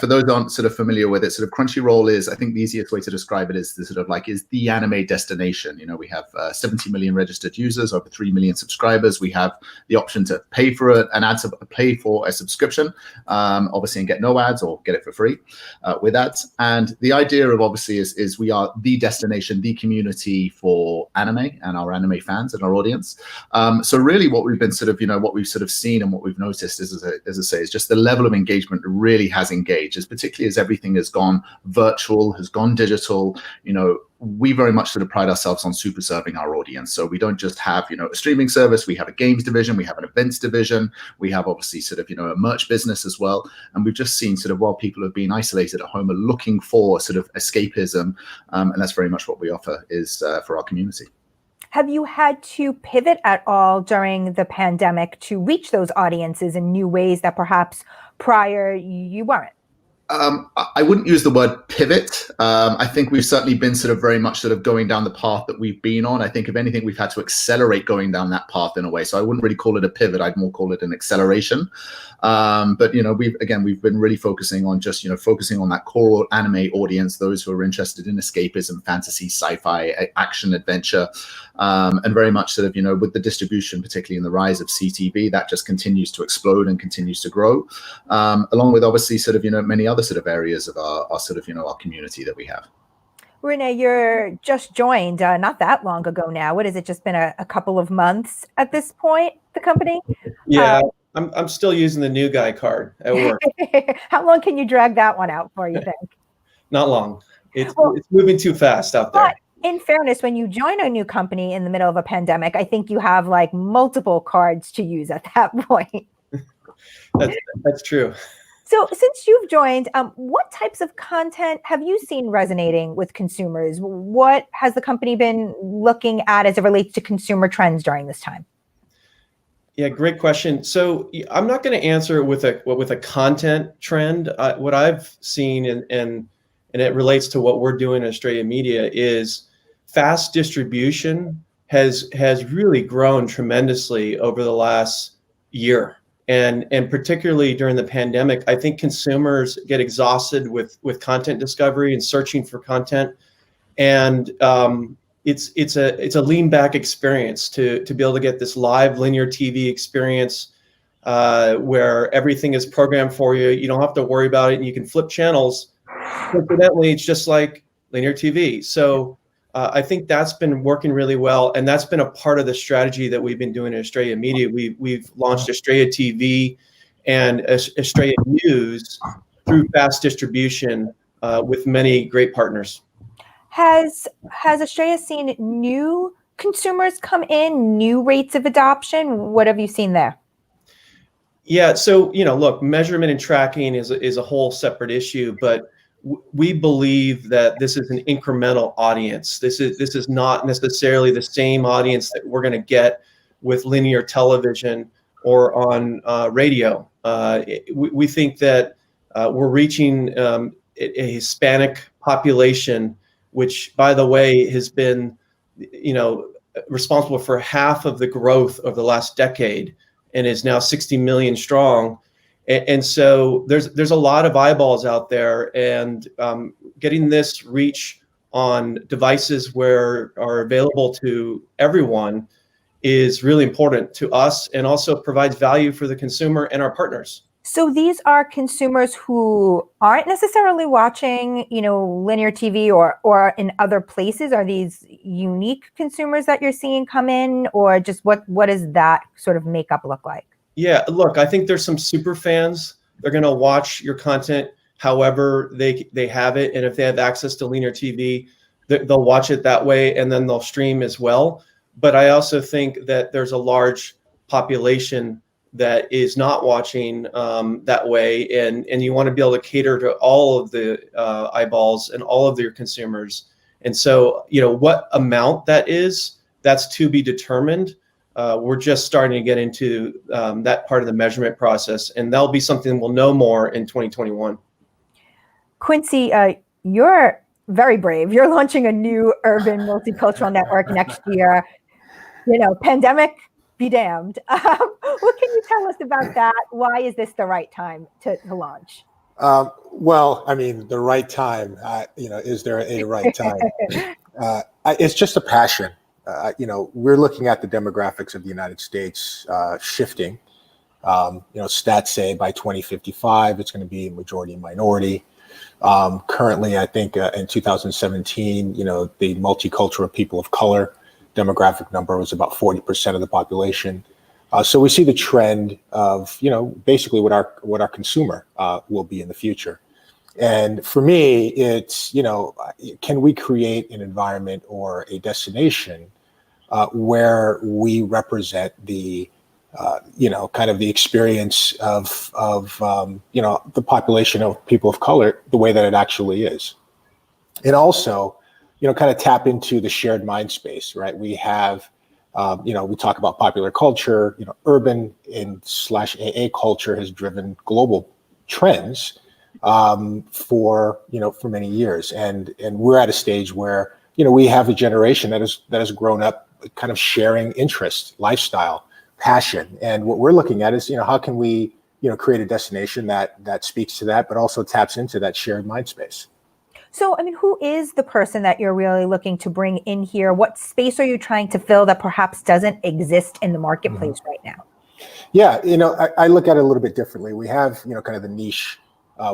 G: those who aren't sort of familiar with it, sort of Crunchyroll is, I think the easiest way to describe it is the sort of like is the anime destination. You know, we have 70 million registered users, over 3 million subscribers. We have the option to pay for it and pay for a subscription, obviously, and get no ads or get it for free with that. And the idea of obviously is we are the destination, the community for anime and our anime fans and our audience. So really, what we've been sort of, what we've sort of seen and what we've noticed is, as I say, is just the level of engagement really has engaged, as particularly as everything has gone virtual, has gone digital. We very much sort of pride ourselves on super serving our audience. So we don't just have, a streaming service, we have a games division, we have an events division, we have obviously sort of, a merch business as well. And we've just seen sort of while people have been isolated at home are looking for sort of escapism. And that's very much what we offer is for our community.
A: Have you had to pivot at all during the pandemic to reach those audiences in new ways that perhaps prior you weren't?
G: I wouldn't use the word pivot. I think we've certainly been sort of very much sort of going down the path that we've been on. I think if anything, we've had to accelerate going down that path in a way. So I wouldn't really call it a pivot. I'd more call it an acceleration. But we've been really focusing on just focusing on that core anime audience, those who are interested in escapism, fantasy, sci-fi, action, adventure, and very much sort of with the distribution, particularly in the rise of CTV, that just continues to explode and continues to grow, along with obviously sort of many other sort of areas of our sort of our community that we have.
A: René, you're just joined not that long ago now. What has it just been a couple of months at this point, the company?
F: Yeah. I'm still using the new guy card at work.
A: How long can you drag that one out for, you think?
F: Not long. It's moving too fast out there.
A: But in fairness, when you join a new company in the middle of a pandemic, I think you have like multiple cards to use at that point.
F: That's true.
A: So since you've joined, what types of content have you seen resonating with consumers? What has the company been looking at as it relates to consumer trends during this time?
F: Yeah, great question. So I'm not going to answer with a content trend. What I've seen and it relates to what we're doing in Estrella Media is fast distribution has really grown tremendously over the last year. And particularly during the pandemic, I think consumers get exhausted with content discovery and searching for content. And it's a lean back experience to be able to get this live linear TV experience where everything is programmed for you. You don't have to worry about it, and you can flip channels. Incidentally, it's just like linear TV. So I think that's been working really well, and that's been a part of the strategy that we've been doing in Estrella Media. We've launched Estrella TV and Estrella News through fast distribution with many great partners.
A: Has Estrella seen new consumers come in, new rates of adoption? What have you seen there?
F: Yeah, so look, measurement and tracking is a whole separate issue, but we believe that this is an incremental audience. This is not necessarily the same audience that we're going to get with linear television or on radio. We think that we're reaching a Hispanic population, which, by the way, has been, responsible for half of the growth of the last decade and is now 60 million strong. And so there's a lot of eyeballs out there, and getting this reach on devices where are available to everyone is really important to us, and also provides value for the consumer and our partners.
A: So these are consumers who aren't necessarily watching, linear TV or in other places. Are these unique consumers that you're seeing come in, or just what does that sort of makeup look like?
F: Yeah, look, I think there's some super fans. They're going to watch your content however they have it, and if they have access to linear TV, they'll watch it that way, and then they'll stream as well. But I also think that there's a large population that is not watching that way, and you want to be able to cater to all of the eyeballs and all of your consumers. And so, what amount that is, that's to be determined. we're just starting to get into that part of the measurement process, and that'll be something we'll know more in 2021.
A: Quincy, you're very brave. You're launching a new urban multicultural network next year. Pandemic be damned. What can you tell us about that? Why is this the right time to launch?
E: Well, I mean, the right time, is there a right time? It's just a passion. We're looking at the demographics of the United States shifting. Stats say by 2055, it's going to be majority minority. Currently, I think in 2017, the multicultural people of color demographic number was about 40% of the population. So we see the trend of, basically what our consumer will be in the future. And for me, it's, can we create an environment or a destination where we represent the, kind of the experience of the population of people of color the way that it actually is. And also, kind of tap into the shared mind space, right? We have, we talk about popular culture, urban and / AA culture has driven global trends for many years. And we're at a stage where, we have a generation that has grown up kind of sharing interest, lifestyle, passion. And what we're looking at is, how can we, create a destination that speaks to that, but also taps into that shared mind space.
A: So, who is the person that you're really looking to bring in here? What space are you trying to fill that perhaps doesn't exist in the marketplace right now?
E: Yeah, I look at it a little bit differently. We have, kind of the niche.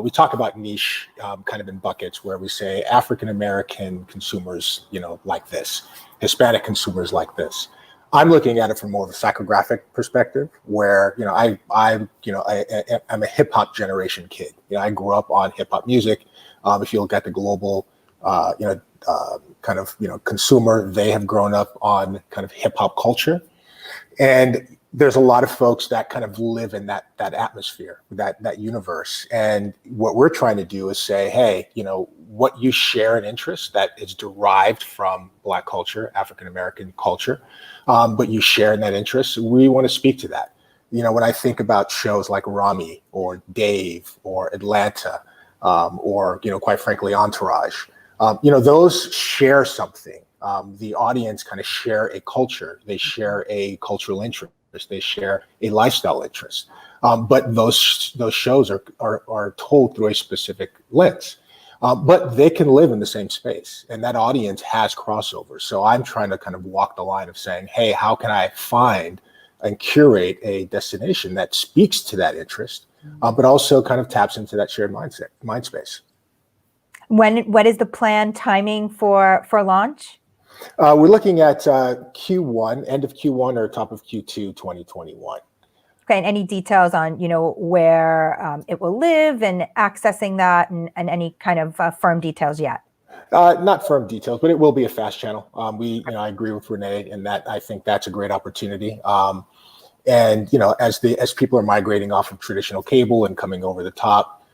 E: We talk about niche kind of in buckets where we say African-American consumers, like this, Hispanic consumers like this. I'm looking at it from more of a psychographic perspective where, I'm a hip hop generation kid. I grew up on hip hop music. If you look at the global, kind of, consumer, they have grown up on kind of hip hop culture. And there's a lot of folks that kind of live in that atmosphere, that universe. And what we're trying to do is say, hey, what you share an interest that is derived from Black culture, African-American culture, but you share in that interest, we want to speak to that. When I think about shows like Rami or Dave or Atlanta, or, quite frankly, Entourage, those share something. The audience kind of share a culture. They share a cultural interest. They share a lifestyle interest. But those shows are told through a specific lens. But they can live in the same space, and that audience has crossover. So I'm trying to kind of walk the line of saying, hey, how can I find and curate a destination that speaks to that interest, but also kind of taps into that shared mind space.
A: What is the plan timing for launch?
E: We're looking at Q1, end of Q1 or top of Q2 2021.
A: Okay, and any details on where it will live and accessing that, and any kind of firm details yet?
E: Not firm details, but it will be a fast channel. I agree with René in that I think that's a great opportunity. And as people are migrating off of traditional cable and coming over the top,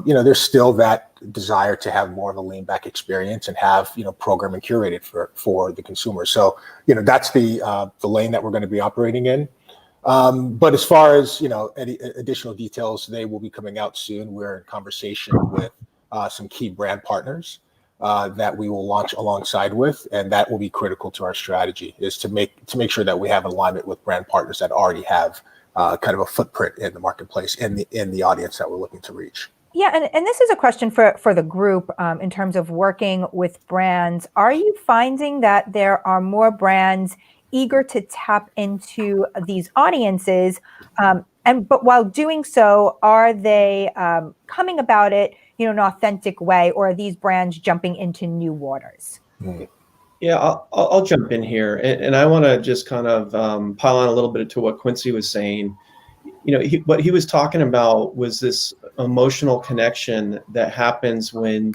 E: there's still that desire to have more of a lean back experience and have programming curated for the consumer. So that's the lane that we're going to be operating in. But as far as any additional details, they will be coming out soon. We're in conversation with some key brand partners that we will launch alongside with, and that will be critical to our strategy, is to make sure that we have alignment with brand partners that already have kind of a footprint in the marketplace in the audience that we're looking to reach.
A: Yeah, and this is a question for the group in terms of working with brands. Are you finding that there are more brands eager to tap into these audiences, but while doing so, are they coming about it in an authentic way, or are these brands jumping into new waters?
F: Yeah, I'll jump in here, and I want to just kind of pile on a little bit to what Quincy was saying. What he was talking about was this emotional connection that happens when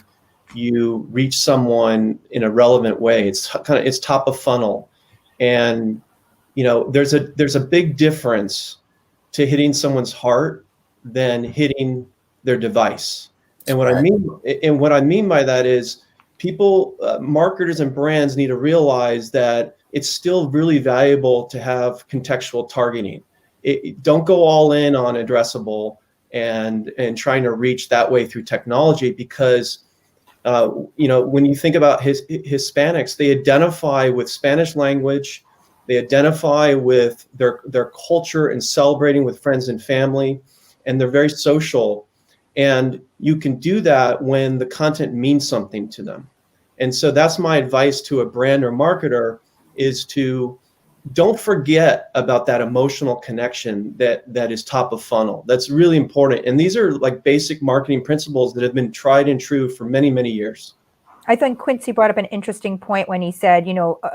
F: you reach someone in a relevant way. It's top of funnel, and there's a big difference to hitting someone's heart than hitting their device. And what I mean by that is people, marketers and brands need to realize that it's still really valuable to have contextual targeting. Don't go all in on addressable and trying to reach that way through technology, because when you think about Hispanics, they identify with Spanish language, they identify with their culture and celebrating with friends and family, and they're very social. And you can do that when the content means something to them. And so that's my advice to a brand or marketer, is to don't forget about that emotional connection that is top of funnel. That's really important. And these are like basic marketing principles that have been tried and true for many, many years.
A: I think Quincy brought up an interesting point when he said,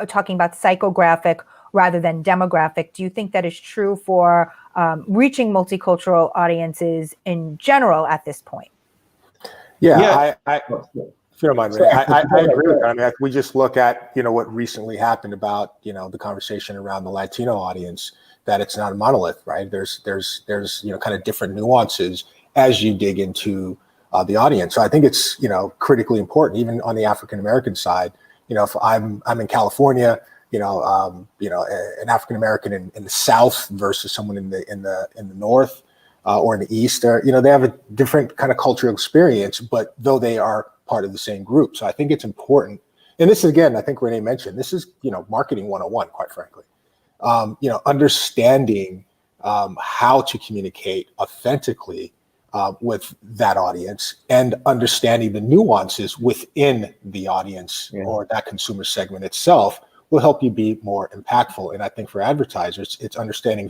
A: talking about psychographic rather than demographic. Do you think that is true for reaching multicultural audiences in general at this point?
E: Yeah. If you don't mind, René, I agree with that. I mean, we just look at, what recently happened about, the conversation around the Latino audience, that it's not a monolith, right? There's kind of different nuances as you dig into the audience. So I think it's, critically important, even on the African-American side. If I'm in California, an African-American in the South versus someone in the North or in the East, they have a different kind of cultural experience, but though they are part of the same group. So I think it's important. And this, again, I think René mentioned, this is, marketing 101, quite frankly. Understanding how to communicate authentically with that audience, and understanding the nuances within the audience or that consumer segment itself will help you be more impactful. And I think for advertisers, it's understanding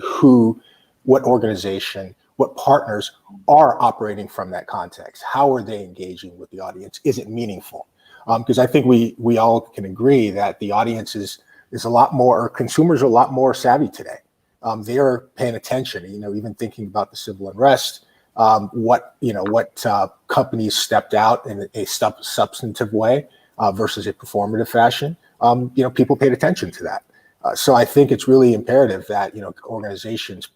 E: what organization, what partners are operating from that context. How are they engaging with the audience? Is it meaningful? Because I think we all can agree that the audience is a lot more, or consumers are a lot more savvy today. They are paying attention, even thinking about the civil unrest, what companies stepped out in a substantive way versus a performative fashion. People paid attention to that. So I think it's really imperative that, organizations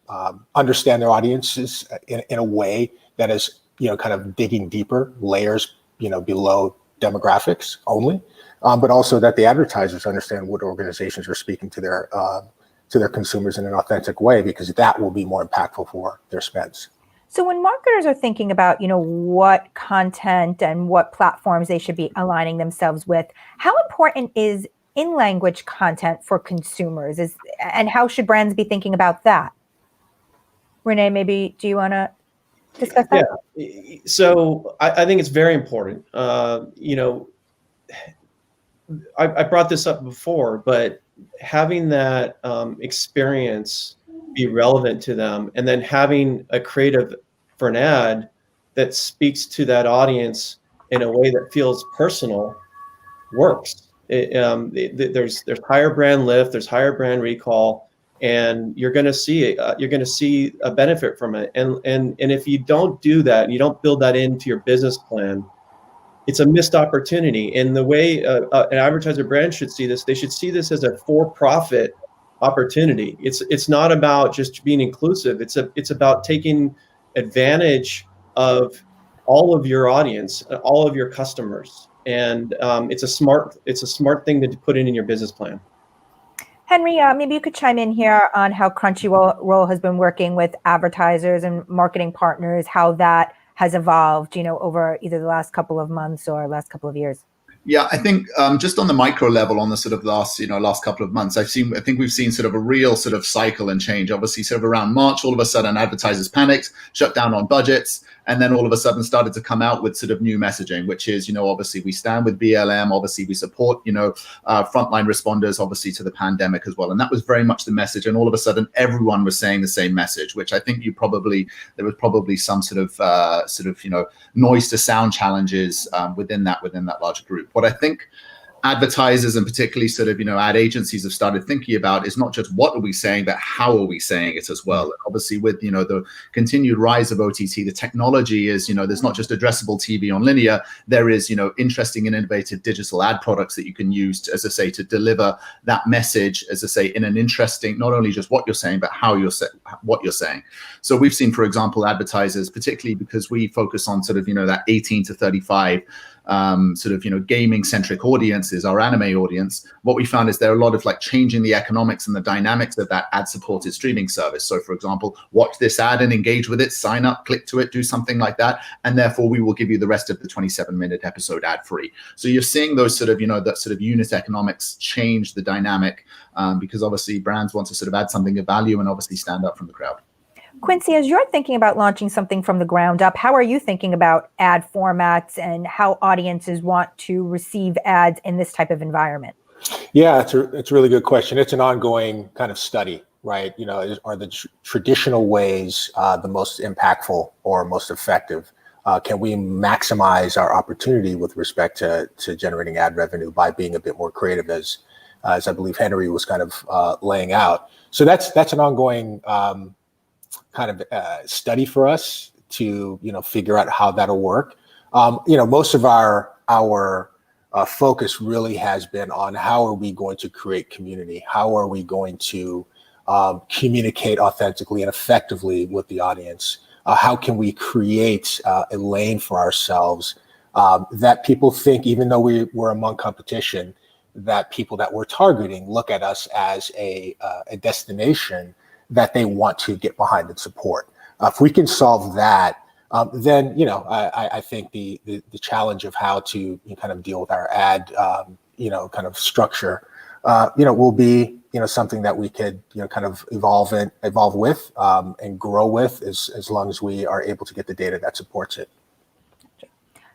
E: understand their audiences in a way that is, kind of digging deeper layers, below demographics only, but also that the advertisers understand what organizations are speaking to their consumers in an authentic way, because that will be more impactful for their spends.
A: So when marketers are thinking about, what content and what platforms they should be aligning themselves with, how important is in-language content for consumers, and how should brands be thinking about that? René, maybe do you want to discuss that?
F: Yeah. So I think it's very important. I brought this up before, but having that experience be relevant to them, and then having a creative for an ad that speaks to that audience in a way that feels personal works. There's higher brand lift, there's higher brand recall, and you're going to see a benefit from it. And if you don't do that, and you don't build that into your business plan, it's a missed opportunity. And the way an advertiser brand should see this, they should see this as a for-profit opportunity. It's not about just being inclusive. It's about taking advantage of all of your audience, all of your customers. And it's a smart thing to put in your business plan.
A: Henry, maybe you could chime in here on how Crunchyroll has been working with advertisers and marketing partners, how that has evolved, over either the last couple of months or last couple of years.
G: Yeah, I think just on the micro level, on the sort of last couple of months, I think we've seen sort of a real sort of cycle and change. Obviously, sort of around March, all of a sudden, advertisers panicked, shut down on budgets, and then all of a sudden started to come out with sort of new messaging, which is, obviously we stand with BLM, obviously we support, frontline responders, obviously to the pandemic as well, and that was very much the message. And all of a sudden, everyone was saying the same message, which I think there was probably some sort of noise to sound challenges within that larger group. What I think advertisers and particularly sort of ad agencies have started thinking about is not just what are we saying, but how are we saying it as well. And obviously with the continued rise of OTT, the technology is there's not just addressable TV on linear, there is interesting and innovative digital ad products that you can use to, as I say, to deliver that message, as I say, in an interesting, not only just what you're saying, but how what you're saying. So we've seen, for example, advertisers, particularly because we focus on sort of that 18 to 35 sort of, gaming centric audiences, our anime audience, what we found is there are a lot of like changing the economics and the dynamics of that ad supported streaming service. So for example, watch this ad and engage with it, sign up, click to it, do something like that. And therefore we will give you the rest of the 27-minute episode ad free. So you're seeing those sort of, that sort of unit economics change the dynamic because obviously brands want to sort of add something of value and obviously stand out from the crowd.
A: Quincy, as you're thinking about launching something from the ground up, how are you thinking about ad formats and how audiences want to receive ads in this type of environment?
E: Yeah, it's a really good question. It's an ongoing kind of study, right? Are the traditional ways the most impactful or most effective? Can we maximize our opportunity with respect to generating ad revenue by being a bit more creative, as I believe Henry was kind of laying out? So that's an ongoing kind of study for us to figure out how that'll work. Most of our focus really has been on how are we going to create community? How are we going to communicate authentically and effectively with the audience? How can we create a lane for ourselves that people think, even though we're among competition, that people that we're targeting look at us as a destination that they want to get behind and support. If we can solve that, then I think the challenge of how to kind of deal with our ad kind of structure will be something that we could kind of evolve with and grow with as long as we are able to get the data that supports it.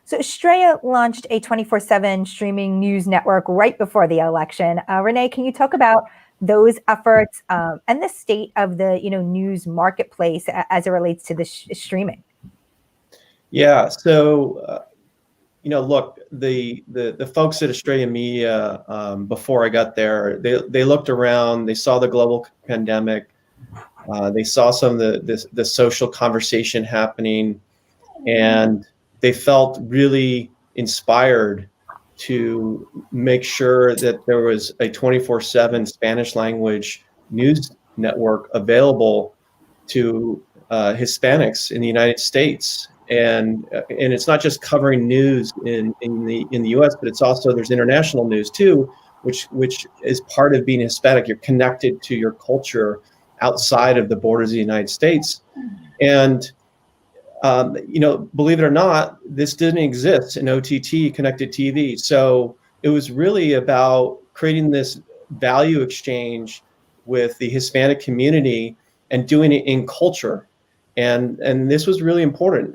A: So Estrella launched a 24/7 streaming news network right before the election. René, can you talk about those efforts and the state of the news marketplace as it relates to the streaming?
F: Yeah. So look, the folks at Estrella Media before I got there, they looked around, they saw the global pandemic, they saw some of the social conversation happening, and they felt really inspired to make sure that there was a 24/7 Spanish language news network available to Hispanics in the United States. And it's not just covering news in the U.S., but it's also, there's international news too, which is part of being Hispanic. You're connected to your culture outside of the borders of the United States. And believe it or not, this didn't exist in OTT, connected TV. So it was really about creating this value exchange with the Hispanic community and doing it in culture. And this was really important.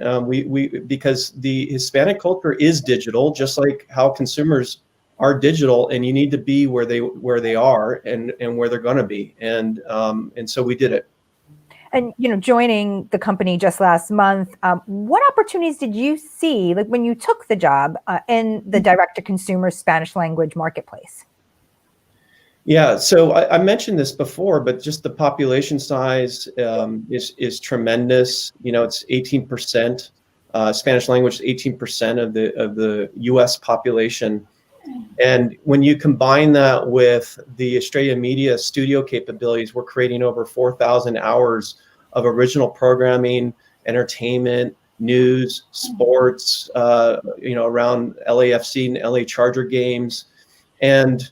F: Because the Hispanic culture is digital, just like how consumers are digital, and you need to be where they are and where they're going to be. And so we did it.
A: And joining the company just last month, what opportunities did you see, like when you took the job in the direct-to-consumer Spanish language marketplace?
F: Yeah, so I mentioned this before, but just the population size is tremendous. It's 18%. Spanish language is 18% of the U.S. population. And when you combine that with the Estrella Media studio capabilities, we're creating over 4,000 hours of original programming, entertainment, news, sports, around LAFC and LA Charger games. And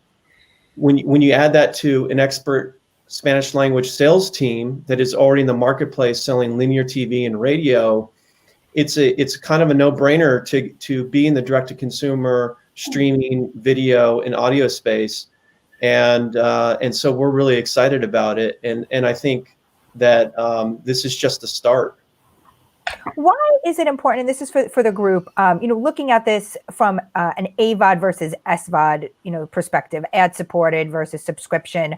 F: when you add that to an expert Spanish language sales team that is already in the marketplace selling linear TV and radio, it's kind of a no-brainer to be in the direct-to-consumer streaming video and audio space, and so we're really excited about it, and I think that this is just the start.
A: Why is it important, and this is for the group, looking at this from an AVOD versus SVOD, perspective, ad-supported versus subscription,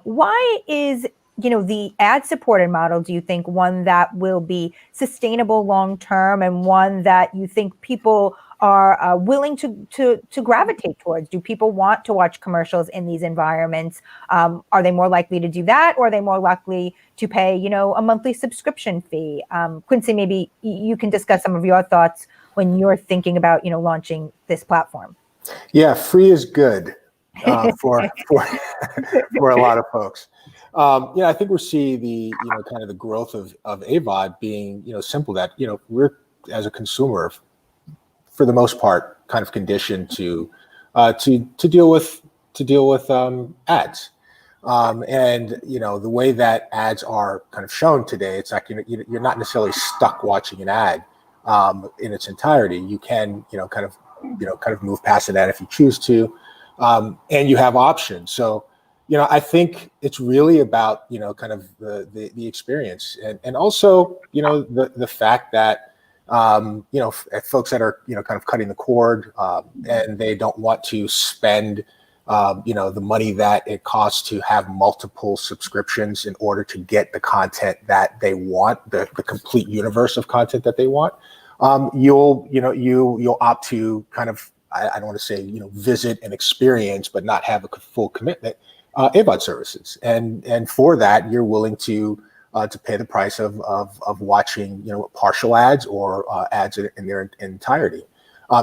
A: why is, the ad-supported model, do you think, one that will be sustainable long-term and one that you think people are willing to gravitate towards? Do people want to watch commercials in these environments? Are they more likely to do that, or are they more likely to pay, a monthly subscription fee? Quincy, maybe you can discuss some of your thoughts when you're thinking about, launching this platform.
E: Yeah, free is good for a lot of folks. I think we're seeing the kind of the growth of AVOD being simple, that we're, as a consumer, for the most part, kind of conditioned to deal with ads. And the way that ads are kind of shown today, it's like you're not necessarily stuck watching an ad in its entirety. You can kind of move past an ad if you choose to, and you have options. So I think it's really about kind of the experience, and also the fact that folks that are kind of cutting the cord, and they don't want to spend the money that it costs to have multiple subscriptions in order to get the content that they want, the complete universe of content that they want. You'll opt to kind of, I don't want to say visit and experience, but not have a full commitment. AVOD services, and for that you're willing to pay the price of watching partial ads or ads in their entirety.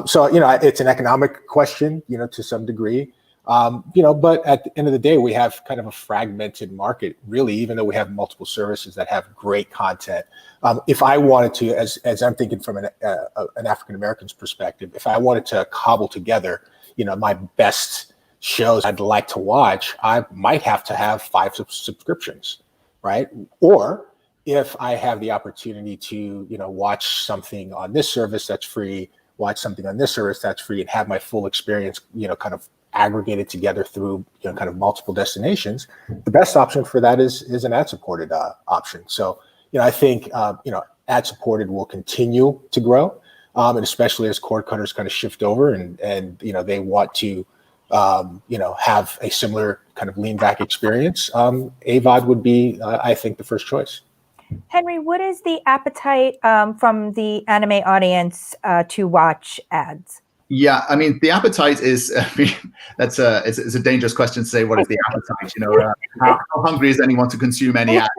E: So it's an economic question to some degree. But at the end of the day, we have kind of a fragmented market, really, even though we have multiple services that have great content. If I wanted to, as I'm thinking from an African American's perspective, if I wanted to cobble together, my best shows I'd like to watch, I might have to have 5 subscriptions, right? Or if I have the opportunity to, watch something on this service that's free, watch something on this service that's free, and have my full experience, kind of aggregated together through kind of multiple destinations, the best option for that is an ad-supported option. So I think ad supported will continue to grow, and especially as cord cutters kind of shift over and they want to have a similar kind of lean back experience. AVOD would be I think the first choice.
A: Henry, what is the appetite from the anime audience to watch ads?
G: Yeah, I mean, the appetite is, it's a dangerous question to say, what is the appetite? How hungry is anyone to consume any ads?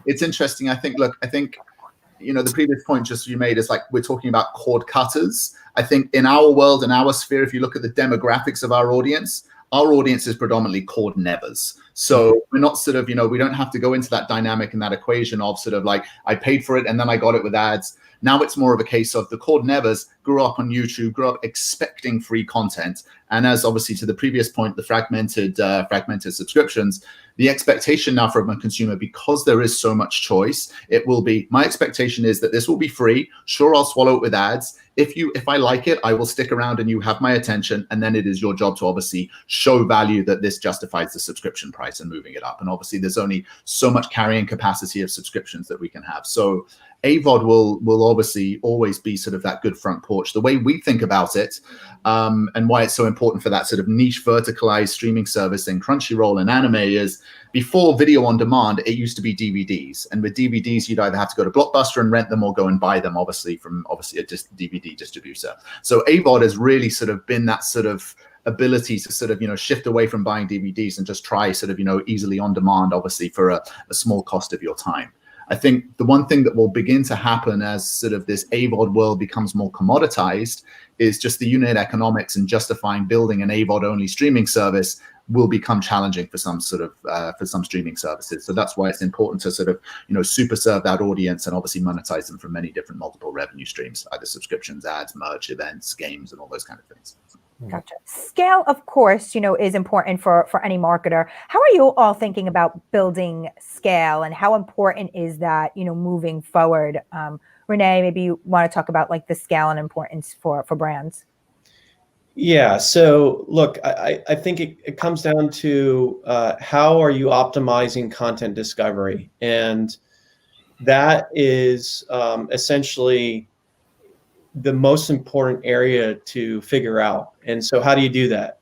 G: It's interesting. I think the previous point just you made is like, we're talking about cord cutters. I think in our world, in our sphere, if you look at the demographics of our audience is predominantly cord nevers. So we're not sort of, we don't have to go into that dynamic and that equation of sort of like, I paid for it and then I got it with ads. Now it's more of a case of the cord nevers grew up on YouTube, grew up expecting free content. And as obviously to the previous point, the fragmented subscriptions, the expectation now from a consumer, because there is so much choice, it will be, my expectation is that this will be free. Sure, I'll swallow it with ads. If I like it, I will stick around and you have my attention. And then it is your job to obviously show value that this justifies the subscription price and moving it up. And obviously there's only so much carrying capacity of subscriptions that we can have. So AVOD will obviously always be sort of that good front porch. The way we think about it, and why it's so important for that sort of niche verticalized streaming service in Crunchyroll and anime is, before video on demand, it used to be DVDs. And with DVDs, you'd either have to go to Blockbuster and rent them or go and buy them, obviously, from a DVD distributor. So AVOD has really sort of been that sort of ability to sort of, shift away from buying DVDs and just try sort of, easily on demand, obviously, for a small cost of your time. I think the one thing that will begin to happen as sort of this AVOD world becomes more commoditized is just the unit economics, and justifying building an AVOD only streaming service will become challenging for some sort of for some streaming services. So that's why it's important to sort of super serve that audience and obviously monetize them from many different multiple revenue streams, either subscriptions, ads, merch, events, games, and all those kind of things.
A: Gotcha. Scale, of course, is important for any marketer. How are you all thinking about building scale, and how important is that, moving forward? René, maybe you want to talk about like the scale and importance for brands.
F: Yeah. So look, I think it comes down to how are you optimizing content discovery, and that is essentially the most important area to figure out. And so how do you do that?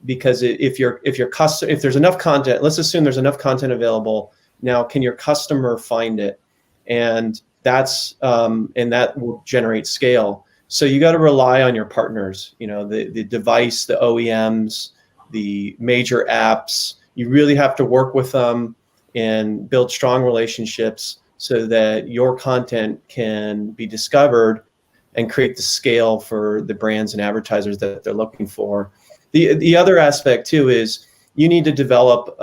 F: Because if there's enough content, let's assume there's enough content available. Now, can your customer find it? And that will generate scale. So you got to rely on your partners, the device, the OEMs, the major apps. You really have to work with them and build strong relationships so that your content can be discovered and create the scale for the brands and advertisers that they're looking for. The other aspect too is you need to develop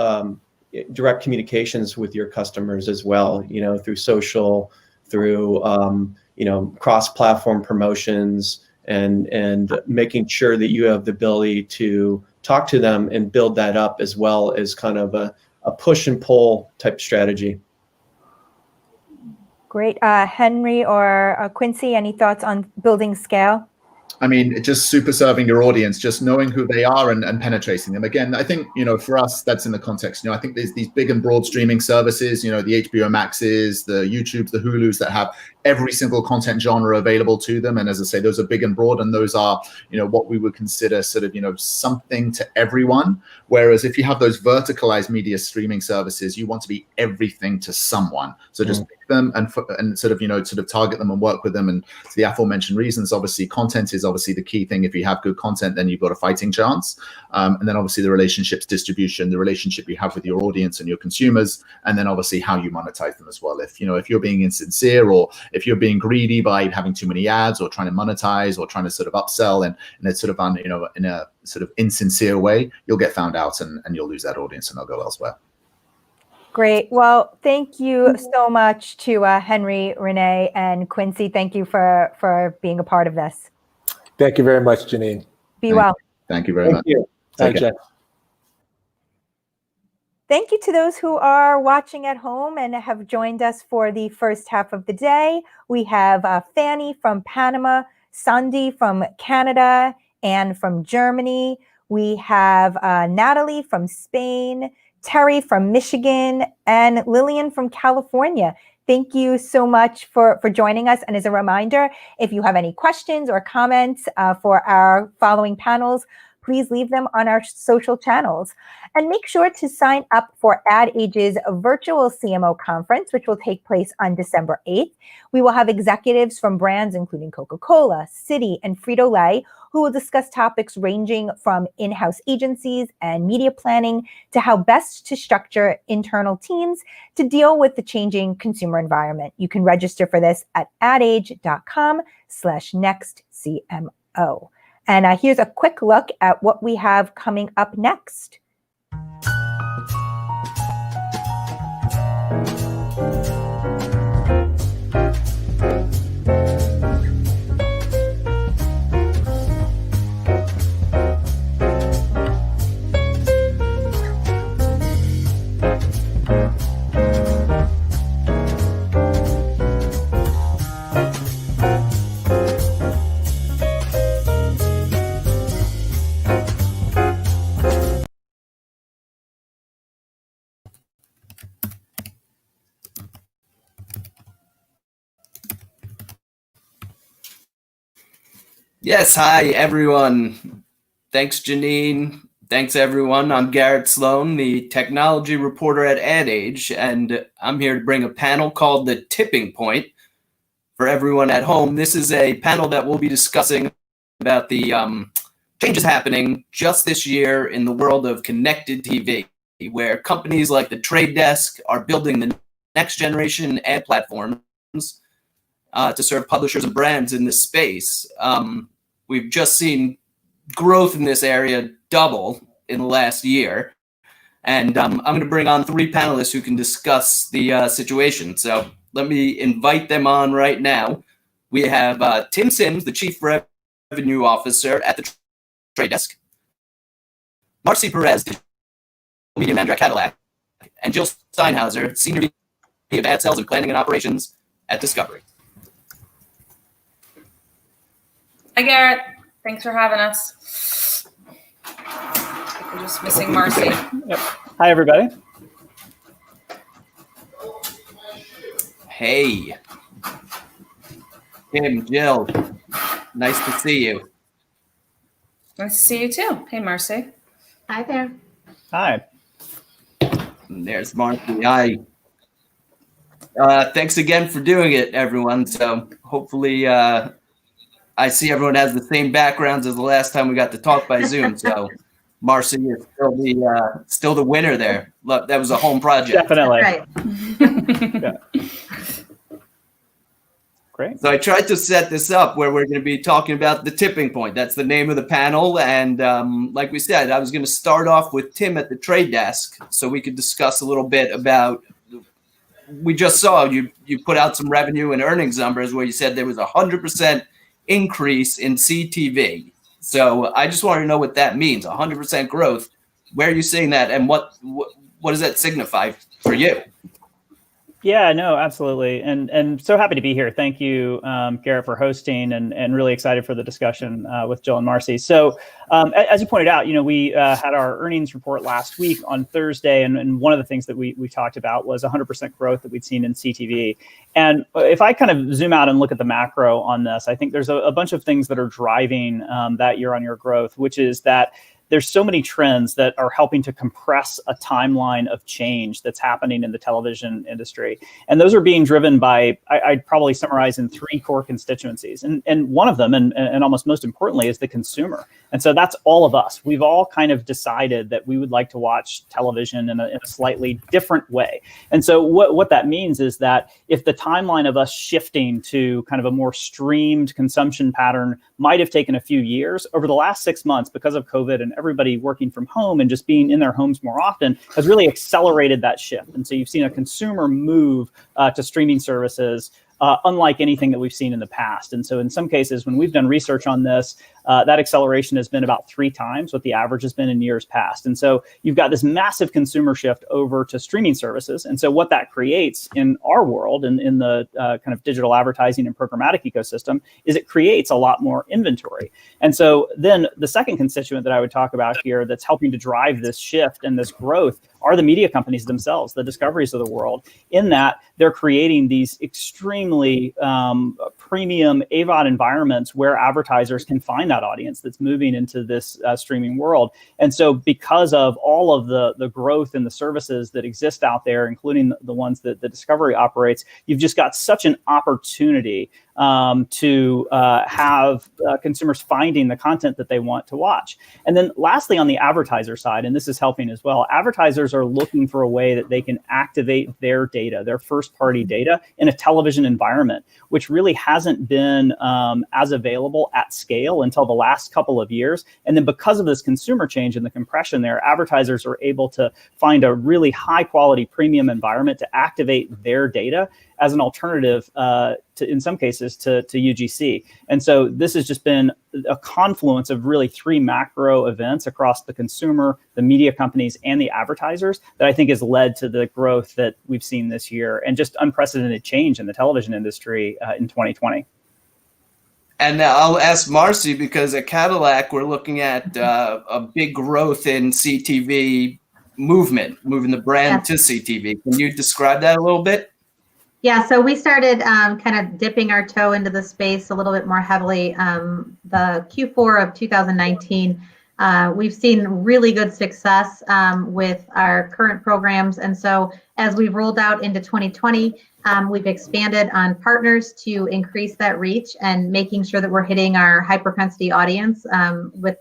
F: direct communications with your customers as well, through social, through cross-platform promotions and making sure that you have the ability to talk to them and build that up, as well as kind of a push and pull type strategy.
A: Great. Henry or Quincy, any thoughts on building scale?
G: I mean, just super serving your audience, just knowing who they are and penetrating them. Again, I think, for us, that's in the context. I think there's these big and broad streaming services, the HBO Maxes, the YouTubes, the Hulus that have every single content genre available to them. And as I say, those are big and broad, and those are, what we would consider sort of, something to everyone. Whereas if you have those verticalized media streaming services, you want to be everything to someone. So just pick them and sort of target them and work with them. And for the aforementioned reasons, obviously content is obviously the key thing. If you have good content, then you've got a fighting chance. And then obviously the relationships, distribution, the relationship you have with your audience and your consumers, and then obviously how you monetize them as well. If you're being insincere, or if you're being greedy by having too many ads, or trying to monetize, or trying to sort of upsell and it's sort of in a sort of insincere way, you'll get found out and you'll lose that audience and they'll go elsewhere.
A: Great. Well, thank you so much to Henry, René, and Quincy. Thank you for being a part of this.
E: Thank you very much, Jeanine.
A: Be well.
G: Thank you very much.
E: Thank you.
A: Thank you to those who are watching at home and have joined us for the first half of the day. We have Fanny from Panama, Sandy from Canada, Anne from Germany. We have Natalie from Spain, Terry from Michigan, and Lillian from California. Thank you so much for joining us. And as a reminder, if you have any questions or comments for our following panels, please leave them on our social channels. And make sure to sign up for Ad Age's virtual CMO conference, which will take place on December 8th. We will have executives from brands including Coca-Cola, Citi, and Frito-Lay, who will discuss topics ranging from in-house agencies and media planning to how best to structure internal teams to deal with the changing consumer environment. You can register for this at adage.com/nextcmo. And here's a quick look at what we have coming up next.
H: Yes, hi everyone. Thanks, Jeanine. Thanks everyone. I'm Garrett Sloan, the technology reporter at Ad Age, and I'm here to bring a panel called The Tipping Point for everyone at home. This is a panel that we'll be discussing about the changes happening just this year in the world of connected TV, where companies like The Trade Desk are building the next generation ad platforms to serve publishers and brands in this space. We've just seen growth in this area double in the last year. And I'm going to bring on three panelists who can discuss the situation. So let me invite them on right now. We have Tim Sims, the Chief Revenue Officer at the Trade Desk, Marcy Perez, the Media Manager at Cadillac, and Jill Steinhauser, Senior VP of Ad Sales and Planning and Operations at Discovery.
I: Hi, Garrett. Thanks for having us. We're just missing Marcy.
J: Yep. Hi, everybody.
H: Hey. Tim, Jill, nice to see you.
I: Nice to see you, too. Hey, Marcy.
K: Hi there.
J: Hi.
H: And there's Marcy. Hi. Thanks again for doing it, everyone. So hopefully I see everyone has the same backgrounds as the last time we got to talk by Zoom. So Marcy is still the winner there. Look, that was a home project.
J: Definitely.
K: Right.
J: Yeah. Great.
H: So I tried to set this up where we're going to be talking about the tipping point. That's the name of the panel. And like we said, I was going to start off with Tim at the Trade Desk so we could discuss a little bit about we just saw you put out some revenue and earnings numbers where you said there was 100% increase in CTV. So I just want to know what that means, 100% growth. Where are you seeing that, and what does that signify for you?
J: Yeah, no, absolutely. And so happy to be here. Thank you, Garrett, for hosting, and really excited for the discussion with Jill and Marcy. So as you pointed out, we had our earnings report last week on Thursday. And one of the things that we talked about was 100% growth that we'd seen in CTV. And if I kind of zoom out and look at the macro on this, I think there's a bunch of things that are driving that year-on-year growth, which is that there's so many trends that are helping to compress a timeline of change that's happening in the television industry. And those are being driven by, I'd probably summarize in 3 core constituencies. And one of them, and almost most importantly, is the consumer. And so that's all of us. We've all kind of decided that we would like to watch television in a slightly different way. And so what that means is that if the timeline of us shifting to kind of a more streamed consumption pattern might have taken a few years, over the last 6 months, because of COVID and everybody working from home and just being in their homes more often, has really accelerated that shift. And so you've seen a consumer move to streaming services unlike anything that we've seen in the past. And so in some cases, when we've done research on this, that acceleration has been about 3 times what the average has been in years past. And so you've got this massive consumer shift over to streaming services. And so what that creates in our world and in the kind of digital advertising and programmatic ecosystem is it creates a lot more inventory. And so then the second constituent that I would talk about here that's helping to drive this shift and this growth are the media companies themselves, the Discoveries of the world, in that they're creating these extremely premium AVOD environments where advertisers can find that audience that's moving into this streaming world. And so because of all of the growth in the services that exist out there, including the ones that the Discovery operates, you've just got such an opportunity to have consumers finding the content that they want to watch. And then lastly, on the advertiser side, and this is helping as well, advertisers are looking for a way that they can activate their data, their first-party data, in a television environment, which really hasn't been as available at scale until the last couple of years. And then because of this consumer change and the compression there, advertisers are able to find a really high-quality premium environment to activate their data as an alternative in some cases to UGC. And so this has just been a confluence of really 3 macro events across the consumer, the media companies, and the advertisers that I think has led to the growth that we've seen this year and just unprecedented change in the television industry in 2020.
H: And I'll ask Marcy, because at Cadillac, we're looking at a big growth in CTV moving the brand to CTV. Can you describe that a little bit?
K: Yeah, so we started kind of dipping our toe into the space a little bit more heavily. The Q4 of 2019, we've seen really good success with our current programs. And so as we've rolled out into 2020, we've expanded on partners to increase that reach and making sure that we're hitting our high propensity audience with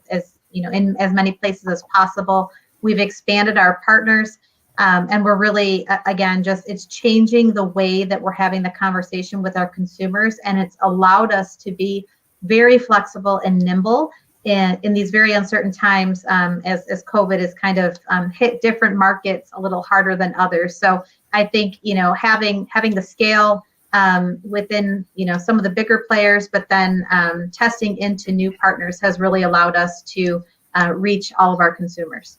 K: in as many places as possible. We've expanded our partners. And we're really, again, it's changing the way that we're having the conversation with our consumers. And it's allowed us to be very flexible and nimble in these very uncertain times as COVID has kind of hit different markets a little harder than others. So I think, having the scale within, some of the bigger players, but then testing into new partners has really allowed us to reach all of our consumers.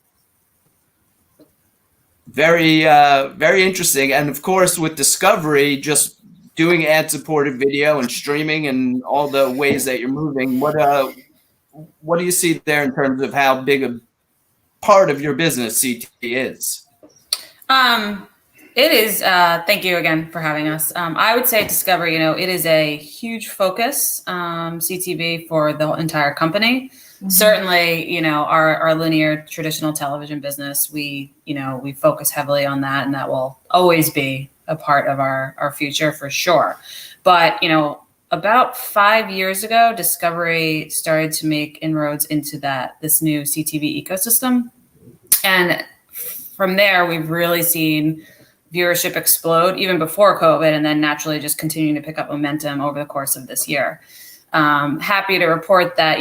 H: Very, very interesting. And of course, with Discovery, just doing ad-supported video and streaming and all the ways that you're moving, what do you see there in terms of how big a part of your business CTV is?
I: It is. Thank you again for having us. I would say Discovery, it is a huge focus, CTV, for the entire company. Mm-hmm. Certainly, our linear traditional television business, we focus heavily on that, and that will always be a part of our future for sure. But, about 5 years ago, Discovery started to make inroads into this new CTV ecosystem. And from there, we've really seen viewership explode even before COVID, and then naturally just continuing to pick up momentum over the course of this year. Happy to report that,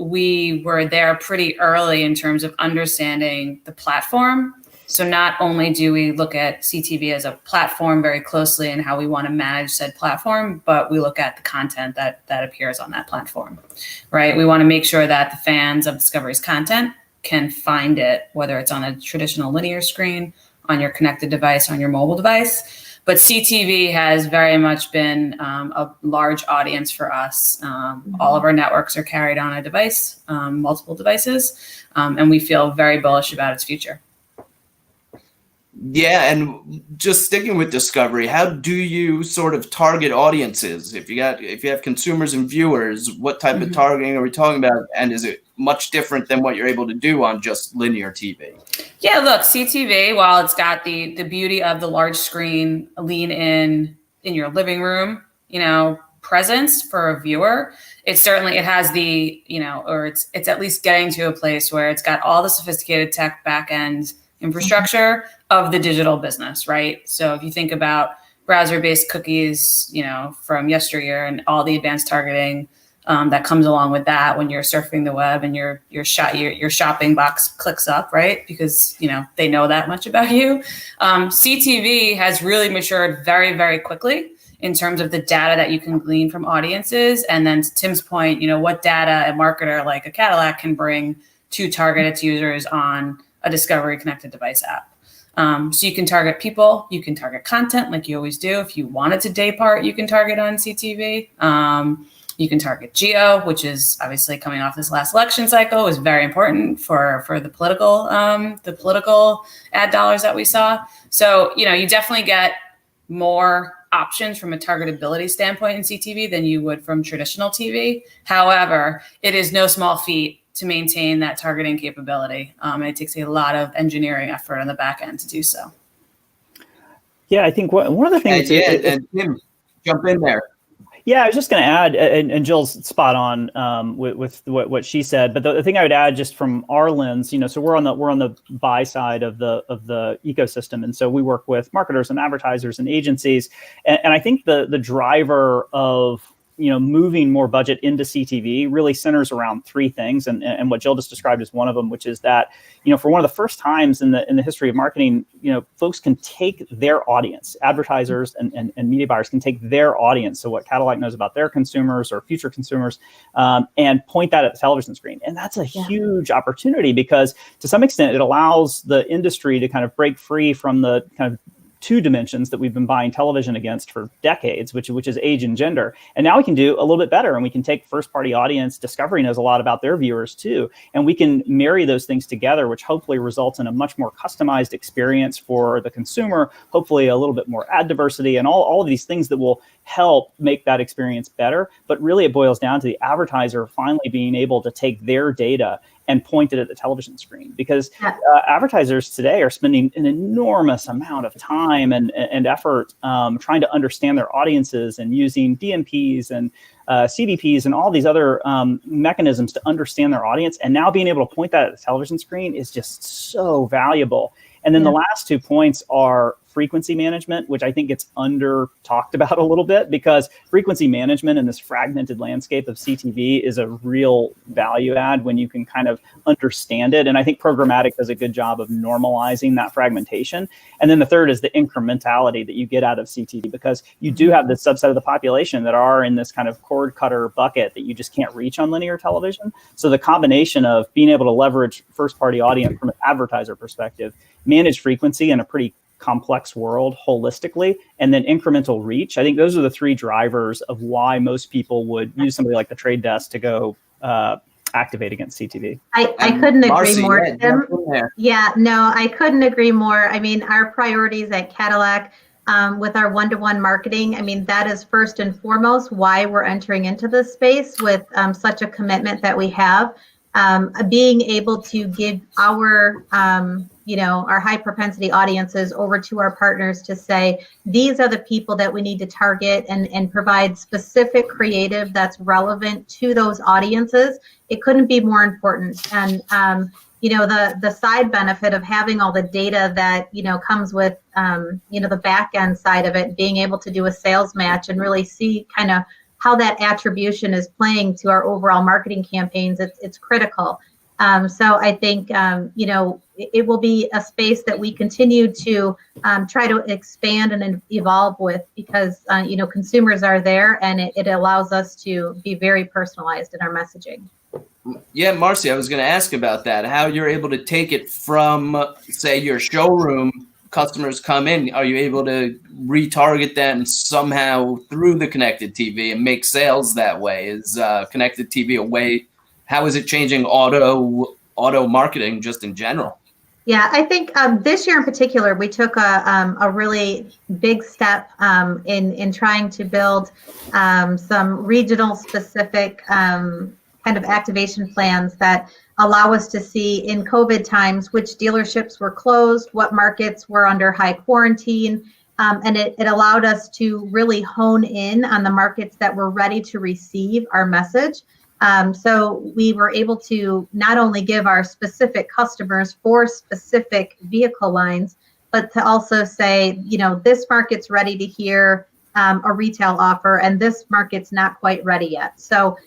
I: we were there pretty early in terms of understanding the platform So not only do we look at CTV as a platform very closely and how we want to manage said platform, but we look at the content that appears on that platform, right? We want to make sure that the fans of Discovery's content can find it, whether it's on a traditional linear screen, on your connected device, on your mobile device. But CTV has very much been a large audience for us. All of our networks are carried on a device, multiple devices, and we feel very bullish about its future.
H: Yeah, and just sticking with Discovery, how do you sort of target audiences? If you have consumers and viewers, what type of targeting are we talking about? And is it much different than what you're able to do on just linear TV?
I: Yeah, look, CTV, while it's got the beauty of the large screen lean in your living room, presence for a viewer, it has the, or it's at least getting to a place where it's got all the sophisticated tech back end infrastructure of the digital business, right? So if you think about browser-based cookies, from yesteryear and all the advanced targeting that comes along with that when you're surfing the web and your shopping box clicks up, right? Because, they know that much about you. CTV has really matured very, very quickly in terms of the data that you can glean from audiences. And then to Tim's point, what data a marketer like a Cadillac can bring to target its users on a Discovery connected device app. So you can target people, you can target content like you always do. If you wanted to day part, you can target on CTV. You can target geo, which is obviously coming off this last election cycle, was very important for the political ad dollars that we saw. So, you definitely get more options from a targetability standpoint in CTV than you would from traditional TV. However, it is no small feat to maintain that targeting capability. And it takes a lot of engineering effort on the back end to do so.
J: Yeah, I think one of the things...
H: And Tim, jump in there.
J: Yeah, I was just going to add, and Jill's spot on with what she said. But the thing I would add, just from our lens, so we're on the buy side of the ecosystem, and so we work with marketers and advertisers and agencies. And I think the driver of moving more budget into CTV really centers around three things, and what Jill just described is one of them, which is that for one of the first times in the history of marketing, folks can take their audience, advertisers and media buyers can take their audience, so what Cadillac knows about their consumers or future consumers, and point that at the television screen, and that's a huge opportunity because to some extent it allows the industry to kind of break free from the kind of two dimensions that we've been buying television against for decades, which is age and gender. And now we can do a little bit better, and we can take first party audience. Discovery knows a lot about their viewers too, and we can marry those things together, which hopefully results in a much more customized experience for the consumer, hopefully a little bit more ad diversity and all of these things that will help make that experience better. But really it boils down to the advertiser finally being able to take their data and point it at the television screen, because advertisers today are spending an enormous amount of time and effort trying to understand their audiences and using DMPs and CDPs and all these other mechanisms to understand their audience. And now being able to point that at the television screen is just so valuable. And then the last 2 points are frequency management, which I think gets under talked about a little bit, because frequency management in this fragmented landscape of CTV is a real value add when you can kind of understand it. And I think programmatic does a good job of normalizing that fragmentation. And then the third is the incrementality that you get out of CTV, because you do have this subset of the population that are in this kind of cord cutter bucket that you just can't reach on linear television. So the combination of being able to leverage first party audience from an advertiser perspective, manage frequency in a pretty complex world holistically, and then incremental reach. I think those are the three drivers of why most people would use somebody like the Trade Desk to go activate against CTV.
K: I couldn't agree
H: Marcy,
K: more,
H: yeah,
K: Tim. Yeah, no, I couldn't agree more. I mean, our priorities at Cadillac with our one-to-one marketing, I mean, that is first and foremost why we're entering into this space with such a commitment that we have. Being able to give our our high propensity audiences over to our partners to say, these are the people that we need to target and provide specific creative that's relevant to those audiences. It couldn't be more important. And, the side benefit of having all the data that, comes with, the back end side of it, being able to do a sales match and really see kind of how that attribution is playing to our overall marketing campaigns, it's critical. So I think, it will be a space that we continue to try to expand and evolve with because, consumers are there and it allows us to be very personalized in our messaging.
H: Yeah, Marcy, I was going to ask about that. How you're able to take it from, say, your showroom, customers come in. Are you able to retarget them somehow through the connected TV and make sales that way? Is connected TV a way? How is it changing auto marketing just in general?
K: Yeah, I think this year in particular, we took a really big step in trying to build some regional specific kind of activation plans that allow us to see in COVID times which dealerships were closed, what markets were under high quarantine, and it allowed us to really hone in on the markets that were ready to receive our message. So we were able to not only give our specific customers 4 specific vehicle lines, but to also say, this market's ready to hear a retail offer and this market's not quite ready yet. So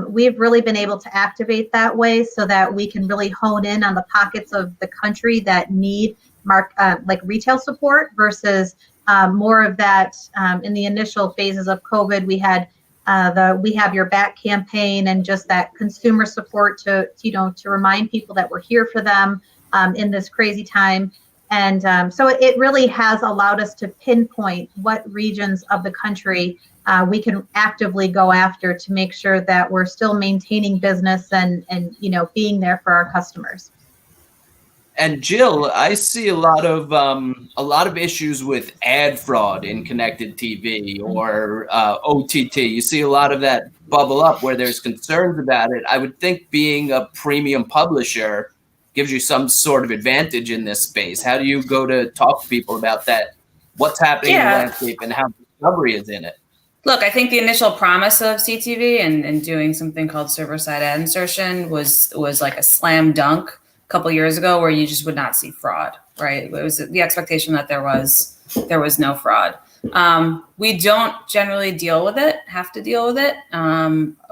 K: we've really been able to activate that way so that we can really hone in on the pockets of the country that need like retail support versus more of that in the initial phases of COVID. We had the We Have Your Back campaign and just that consumer support to remind people that we're here for them in this crazy time. And so it really has allowed us to pinpoint what regions of the country we can actively go after to make sure that we're still maintaining business and being there for our customers.
H: And Jill, I see a lot of issues with ad fraud in connected TV or OTT. You see a lot of that bubble up where there's concerns about it. I would think being a premium publisher gives you some sort of advantage in this space. How do you go to talk to people about that? What's happening in the landscape and how Discovery is in it?
I: Look, I think the initial promise of CTV and doing something called server-side ad insertion was like a slam dunk a couple years ago, where you just would not see fraud, right? It was the expectation that there was no fraud. We don't generally have to deal with it.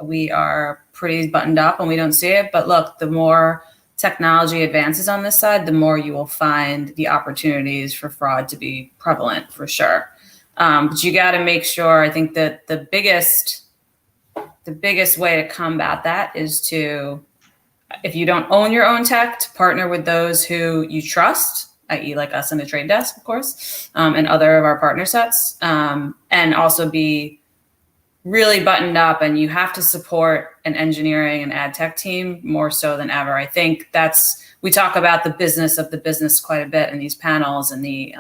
I: We are pretty buttoned up and we don't see it. But look, the more technology advances on this side, the more you will find the opportunities for fraud to be prevalent, for sure. But you got to make sure, I think that the biggest way to combat that is to, if you don't own your own tech, to partner with those who you trust, i.e. like us in the Trade Desk, of course, and other of our partner sets, and also be really buttoned up. And you have to support an engineering and ad tech team more so than ever. I think we talk about the business of the business quite a bit in these panels and the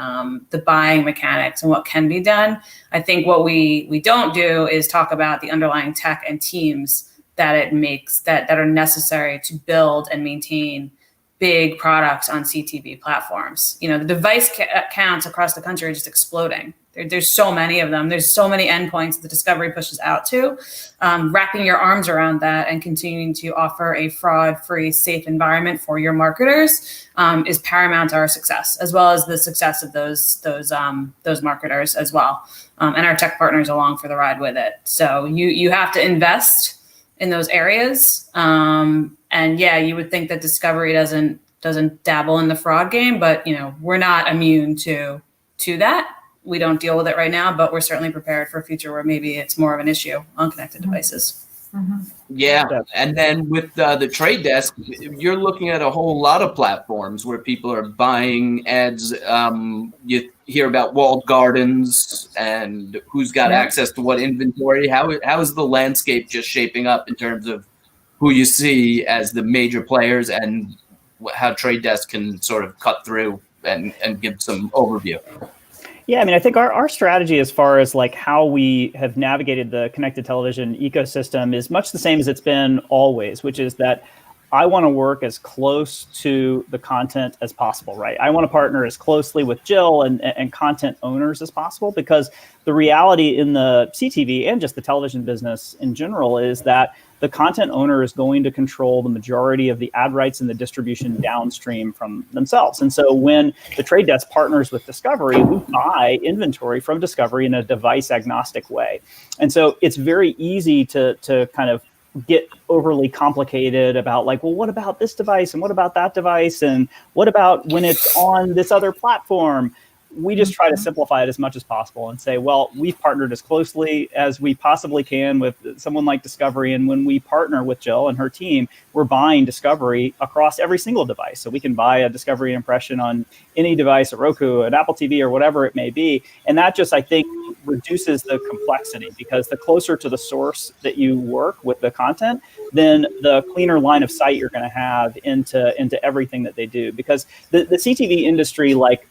I: buying mechanics and what can be done. I think what we don't do is talk about the underlying tech and teams that it makes that are necessary to build and maintain big products on CTV platforms. The device counts across the country are just exploding. There's so many of them. There's so many endpoints that Discovery pushes out to. Wrapping your arms around that and continuing to offer a fraud-free, safe environment for your marketers is paramount to our success, as well as the success of those marketers as well, and our tech partners along for the ride with it. So you have to invest in those areas. And yeah, you would think that Discovery doesn't dabble in the fraud game, but we're not immune to that. We don't deal with it right now, but we're certainly prepared for a future where maybe it's more of an issue on connected devices.
K: Mm-hmm.
H: Yeah, and then with the Trade Desk, you're looking at a whole lot of platforms where people are buying ads. You hear about walled gardens and who's got access to what inventory. How is the landscape just shaping up in terms of who you see as the major players and how Trade Desk can sort of cut through and give some overview?
J: Yeah, I mean, I think our strategy as far as like how we have navigated the connected television ecosystem is much the same as it's been always, which is that I want to work as close to the content as possible, right? I want to partner as closely with Jill and content owners as possible, because the reality in the CTV and just the television business in general is that the content owner is going to control the majority of the ad rights and the distribution downstream from themselves. And so when the Trade Desk partners with Discovery, we buy inventory from Discovery in a device agnostic way. And so it's very easy to kind of get overly complicated about like, well, what about this device and what about that device and what about when it's on this other platform? We just try to simplify it as much as possible and say, well, we've partnered as closely as we possibly can with someone like Discovery. And when we partner with Jill and her team, we're buying Discovery across every single device. So we can buy a Discovery impression on any device, a Roku, an Apple TV, or whatever it may be. And that just, I think, reduces the complexity, because the closer to the source that you work with the content, then the cleaner line of sight you're going to have into everything that they do. Because the CTV industry, like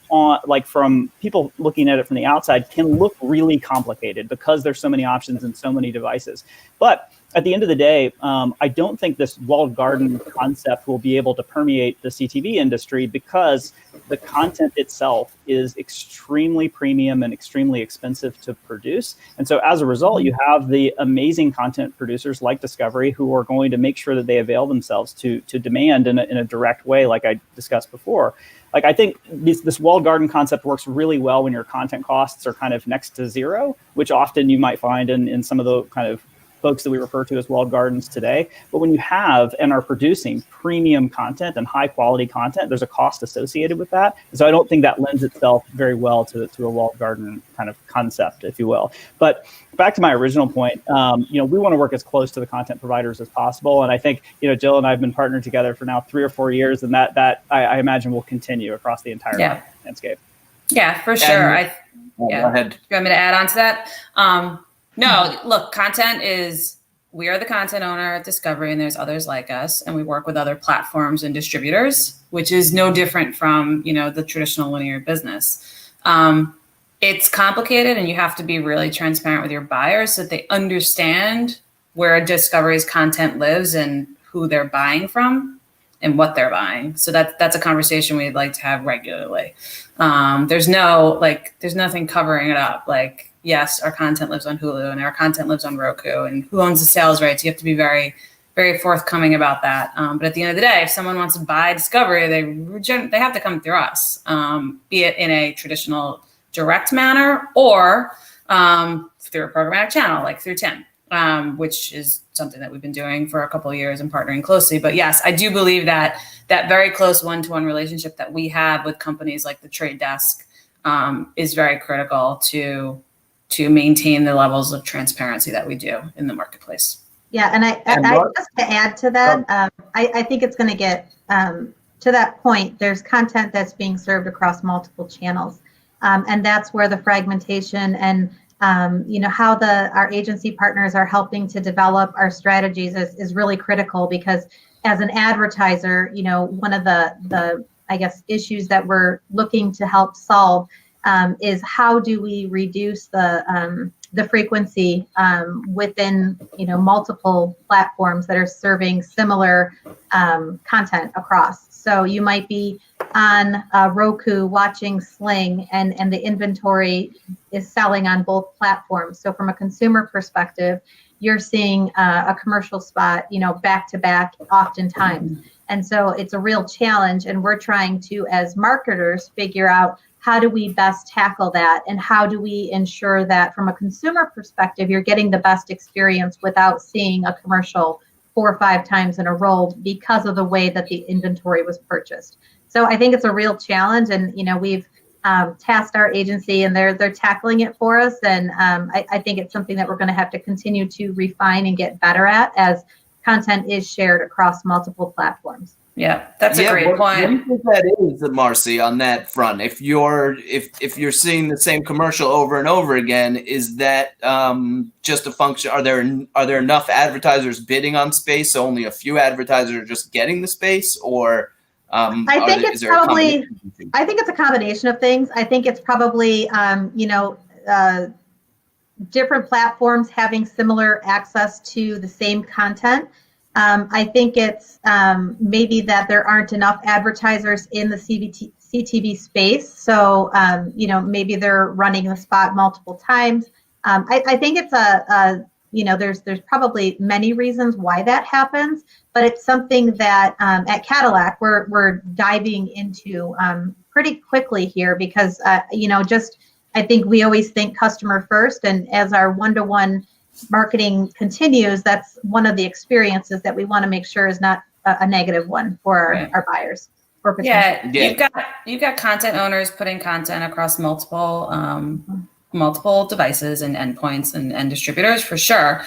J: from people looking at it from the outside, can look really complicated because there's so many options and so many devices. But at the end of the day, I don't think this walled garden concept will be able to permeate the CTV industry, because the content itself is extremely premium and extremely expensive to produce. And so as a result, you have the amazing content producers like Discovery who are going to make sure that they avail themselves to demand in a direct way, like I discussed before. Like, I think this walled garden concept works really well when your content costs are kind of next to zero, which often you might find in some of the kind of folks that we refer to as walled gardens today. But when you have and are producing premium content and high quality content, there's a cost associated with that. So I don't think that lends itself very well to a walled garden kind of concept, if you will. But back to my original point, we want to work as close to the content providers as possible. And I think, Jill and I have been partnered together for now 3 or 4 years, and that I imagine will continue across the entire landscape.
I: Yeah, for sure.
H: Go ahead.
I: You want me to add on to that? No, look, we are the content owner at Discovery, and there's others like us, and we work with other platforms and distributors, which is no different from, the traditional linear business. It's complicated, and you have to be really transparent with your buyers so that they understand where Discovery's content lives and who they're buying from and what they're buying. So that's a conversation we'd like to have regularly. There's nothing covering it up. Like, yes, our content lives on Hulu and our content lives on Roku, and who owns the sales rights. You have to be very, very forthcoming about that. But at the end of the day, if someone wants to buy Discovery, they have to come through us, be it in a traditional direct manner or through a programmatic channel, like through Tim, which is something that we've been doing for a couple of years and partnering closely. But yes, I do believe that very close one-to-one relationship that we have with companies like the Trade Desk is very critical to maintain the levels of transparency that we do in the marketplace.
K: Yeah, and I just to add to that, I think it's going to get to that point. There's content that's being served across multiple channels, and that's where the fragmentation and how our agency partners are helping to develop our strategies is really critical, because as an advertiser, one of the I guess issues that we're looking to help solve is how do we reduce the frequency within multiple platforms that are serving similar content across. So you might be on Roku watching Sling, and the inventory is selling on both platforms. So from a consumer perspective, you're seeing a commercial spot, back to back oftentimes. And so it's a real challenge, and we're trying to, as marketers, figure out how do we best tackle that, and how do we ensure that from a consumer perspective, you're getting the best experience without seeing a commercial 4 or 5 times in a row because of the way that the inventory was purchased. So I think it's a real challenge, and we've tasked our agency, and they're tackling it for us. And I think it's something that we're going to have to continue to refine and get better at as content is shared across multiple platforms.
I: Yeah, that's a great point.
H: What do you think that is, Marcy, on that front? If you're seeing the same commercial over and over again, is that just a function? Are there enough advertisers bidding on space, so only a few advertisers are just getting the space, or
K: I think it's a combination of things. I think it's probably different platforms having similar access to the same content. I think it's maybe that there aren't enough advertisers in the CTV space. So, maybe they're running the spot multiple times. I think it's there's probably many reasons why that happens, but it's something that at Cadillac, we're diving into pretty quickly here, because, I think we always think customer first, and as our one-to-one marketing continues, that's one of the experiences that we want to make sure is not a negative one for our buyers.
I: Yeah, you've got content owners putting content across multiple devices and endpoints and distributors for sure.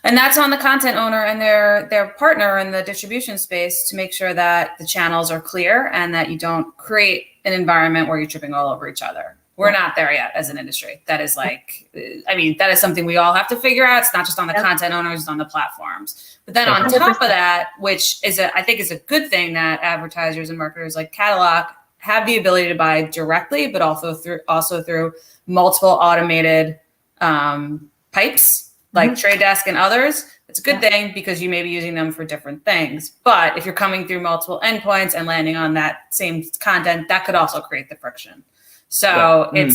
I: And that's on the content owner and their partner in the distribution space to make sure that the channels are clear and that you don't create an environment where you're tripping all over each other. We're not there yet as an industry. That is that is something we all have to figure out. It's not just on the content owners, it's on the platforms. But then on top of that, which is I think is a good thing, that advertisers and marketers like Catalog have the ability to buy directly, but also through multiple automated pipes like Trade Desk and others. It's a good thing because you may be using them for different things. But if you're coming through multiple endpoints and landing on that same content, that could also create the friction. So I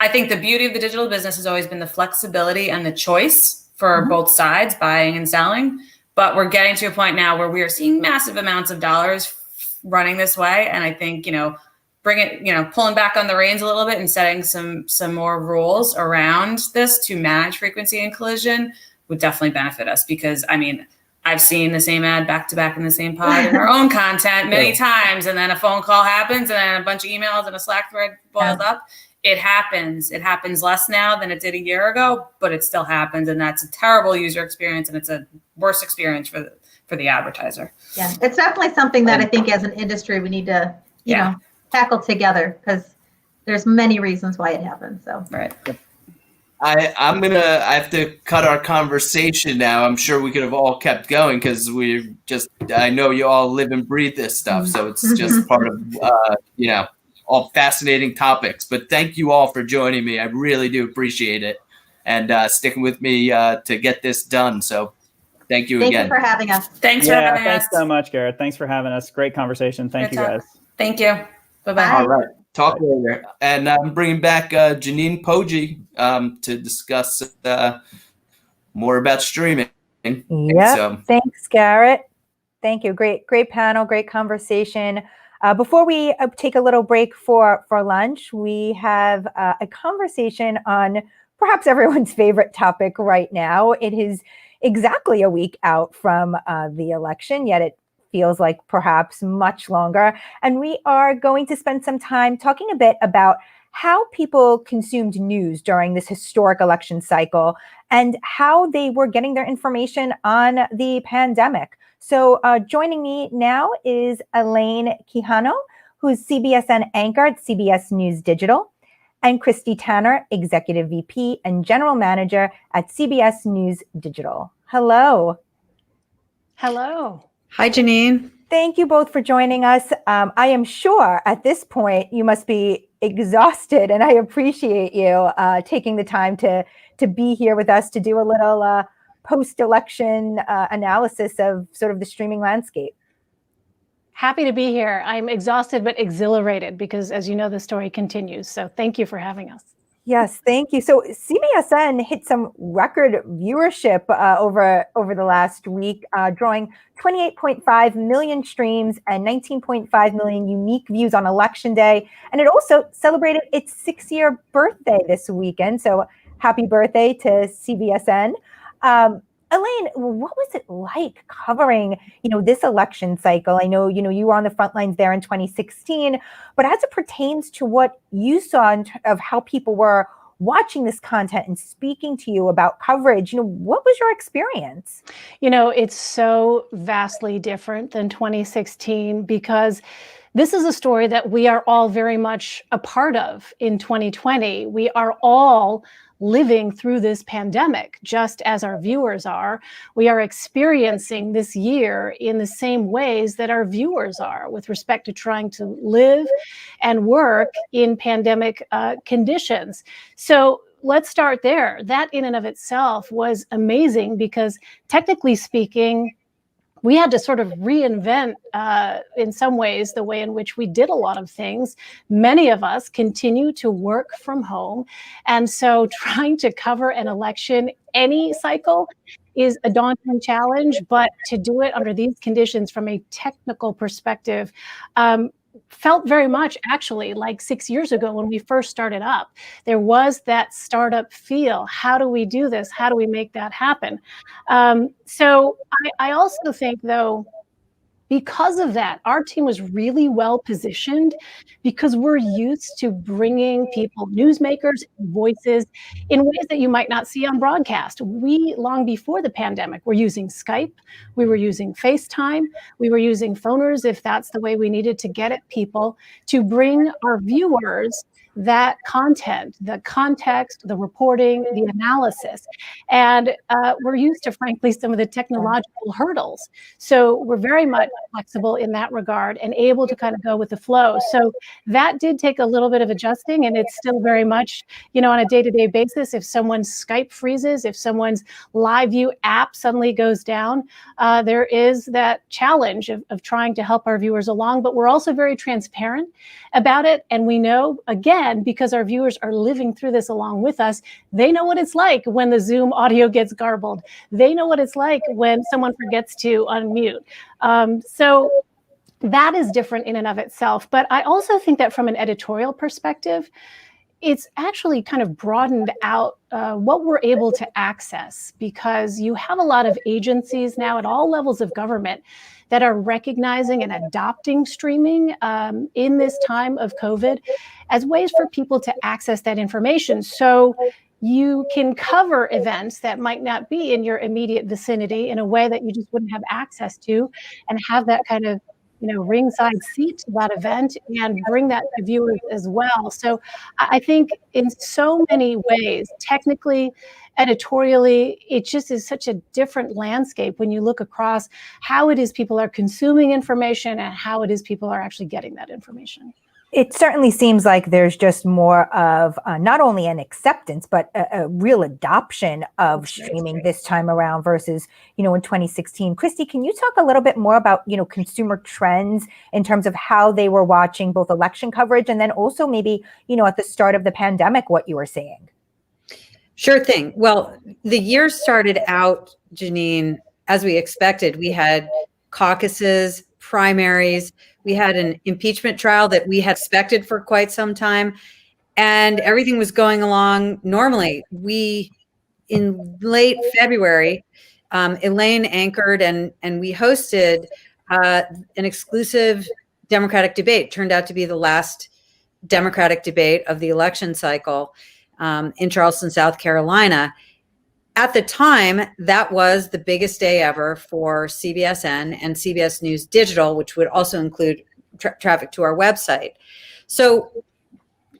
I: think the beauty of the digital business has always been the flexibility and the choice for both sides, buying and selling. But we're getting to a point now where we are seeing massive amounts of dollars running this way. And I think, pulling back on the reins a little bit and setting some more rules around this to manage frequency and collision would definitely benefit us, because I've seen the same ad back to back in the same pod in our own content many times, and then a phone call happens, and then a bunch of emails and a Slack thread boils up. It happens. It happens less now than it did a year ago, but it still happens, and that's a terrible user experience, and it's a worse experience for the advertiser.
K: Yeah, it's definitely something that I think as an industry we need to tackle together, because there's many reasons why it happens. So
H: I have to cut our conversation now. I'm sure we could have all kept going because I know you all live and breathe this stuff. So it's just part of, all fascinating topics. But thank you all for joining me. I really do appreciate it, and sticking with me to get this done. So thank you again.
K: Thank you for having us.
I: Thanks for having us.
J: Thanks so much, Garrett. Thanks for having us. Great conversation. Thank you, guys.
I: Thank you. Bye-bye.
H: All right. Talk later. And I'm bringing back Jeanine Poggi to discuss more about streaming.
A: Yeah. Thanks, Garrett. Thank you. Great panel, great conversation. Before we take a little break for lunch, we have a conversation on perhaps everyone's favorite topic right now. It is exactly a week out from the election, yet it feels like perhaps much longer. And we are going to spend some time talking a bit about how people consumed news during this historic election cycle and how they were getting their information on the pandemic. So joining me now is Elaine Quijano, who's CBSN anchor at CBS News Digital, and Christy Tanner, Executive VP and General Manager at CBS News Digital. Hello.
L: Hello.
I: Hi, Jeanine.
A: Thank you both for joining us. I am sure at this point you must be exhausted, and I appreciate you taking the time to be here with us to do a little post-election analysis of sort of the streaming landscape.
L: Happy to be here. I'm exhausted but exhilarated because, as you know, the story continues. So thank you for having us.
A: Yes, thank you. So CBSN hit some record viewership over the last week, drawing 28.5 million streams and 19.5 million unique views on Election Day. And it also celebrated its 6-year birthday this weekend. So happy birthday to CBSN. Elaine, what was it like covering, this election cycle? I know, you were on the front lines there in 2016, but as it pertains to what you saw of how people were watching this content and speaking to you about coverage, what was your experience?
L: It's so vastly different than 2016 because this is a story that we are all very much a part of in 2020. We are all living through this pandemic, just as our viewers are. We are experiencing this year in the same ways that our viewers are with respect to trying to live and work in pandemic conditions. So let's start there. That in and of itself was amazing because technically speaking, we had to sort of reinvent, in some ways, the way in which we did a lot of things. Many of us continue to work from home. And so trying to cover an election any cycle is a daunting challenge, but to do it under these conditions from a technical perspective felt very much actually like 6 years ago when we first started up. There was that startup feel. How do we do this? How do we make that happen? So I also think, though, because of that, our team was really well positioned because we're used to bringing people, newsmakers, voices in ways that you might not see on broadcast. We, long before the pandemic, were using Skype, we were using FaceTime, we were using phoners if that's the way we needed to get at people to bring our viewers that content, the context, the reporting, the analysis. And we're used to, frankly, some of the technological hurdles. So we're very much flexible in that regard and able to kind of go with the flow. So that did take a little bit of adjusting, and it's still very much, on a day-to-day basis. If someone's Skype freezes, if someone's live view app suddenly goes down, there is that challenge of trying to help our viewers along. But we're also very transparent about it. And we know, again, because our viewers are living through this along with us, they know what it's like when the Zoom audio gets garbled. They know what it's like when someone forgets to unmute. So that is different in and of itself. But I also think that from an editorial perspective, it's actually kind of broadened out what we're able to access, because you have a lot of agencies now at all levels of government that are recognizing and adopting streaming in this time of COVID as ways for people to access that information. So you can cover events that might not be in your immediate vicinity in a way that you just wouldn't have access to, and have that kind of ringside seat to that event and bring that to viewers as well. So I think in so many ways, technically, editorially, it just is such a different landscape when you look across how it is people are consuming information and how it is people are actually getting that information.
A: It certainly seems like there's just more of not only an acceptance, but a real adoption of streaming this time around versus, in 2016. Christy, can you talk a little bit more about, consumer trends in terms of how they were watching both election coverage and then also maybe, at the start of the pandemic, what you were seeing?
M: Sure thing. Well, the year started out, Jeanine, as we expected. We had caucuses, primaries. We had an impeachment trial that we had expected for quite some time, and everything was going along normally. In late February, Elaine anchored and we hosted an exclusive Democratic debate. Turned out to be the last Democratic debate of the election cycle in Charleston, South Carolina. At the time, that was the biggest day ever for CBSN and CBS News Digital, which would also include traffic to our website. So,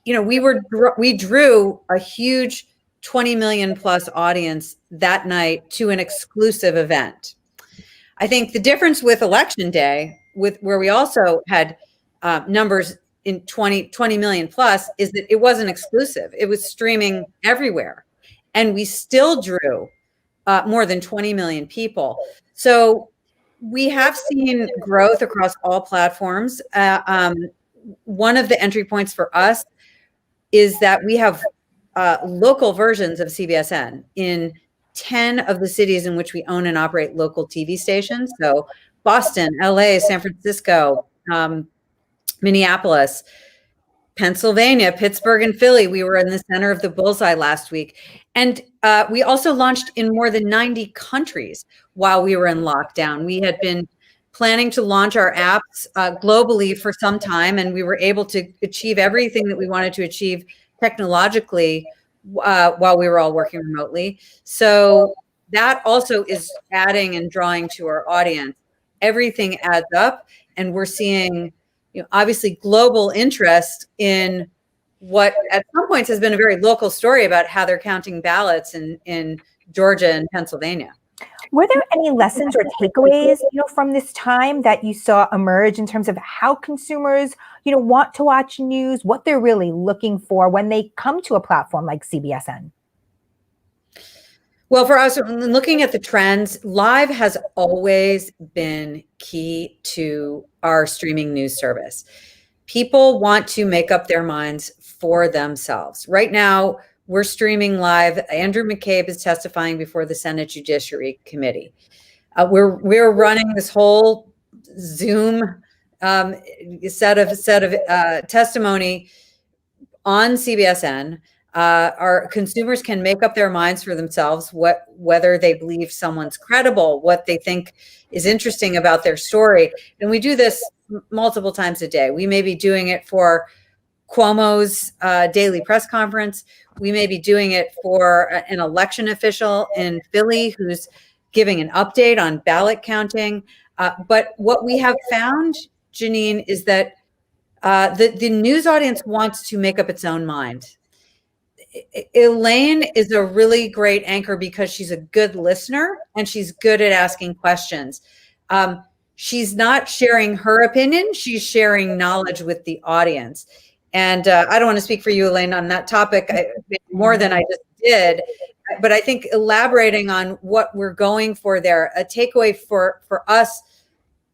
M: we drew a huge 20 million plus audience that night to an exclusive event. I think the difference with Election Day, where we also had numbers in 20 million plus, is that it wasn't exclusive. It was streaming everywhere. And we still drew more than 20 million people. So we have seen growth across all platforms. One of the entry points for us is that we have local versions of CBSN in 10 of the cities in which we own and operate local TV stations. So Boston, LA, San Francisco, Minneapolis, Pennsylvania, Pittsburgh, and Philly. We were in the center of the bullseye last week. And we also launched in more than 90 countries while we were in lockdown. We had been planning to launch our apps globally for some time, and we were able to achieve everything that we wanted to achieve technologically while we were all working remotely. So that also is adding and drawing to our audience. Everything adds up, and we're seeing obviously global interest in what at some points has been a very local story about how they're counting ballots in Georgia and Pennsylvania.
A: Were there any lessons or takeaways, from this time that you saw emerge in terms of how consumers, want to watch news, what they're really looking for when they come to a platform like CBSN?
M: Well, for us, looking at the trends, live has always been key to our streaming news service. People want to make up their minds for themselves. Right now, we're streaming live. Andrew McCabe is testifying before the Senate Judiciary Committee. We're running this whole Zoom set of testimony on CBSN. Our consumers can make up their minds for themselves whether they believe someone's credible, what they think is interesting about their story. And we do this multiple times a day. We may be doing it for Cuomo's daily press conference. We may be doing it for an election official in Philly who's giving an update on ballot counting. But what we have found, Jeanine, is that the news audience wants to make up its own mind. Elaine is a really great anchor because she's a good listener and she's good at asking questions. She's not sharing her opinion, she's sharing knowledge with the audience. And I don't want to speak for you, Elaine, on that topic more than I just did, but I think elaborating on what we're going for there, a takeaway for us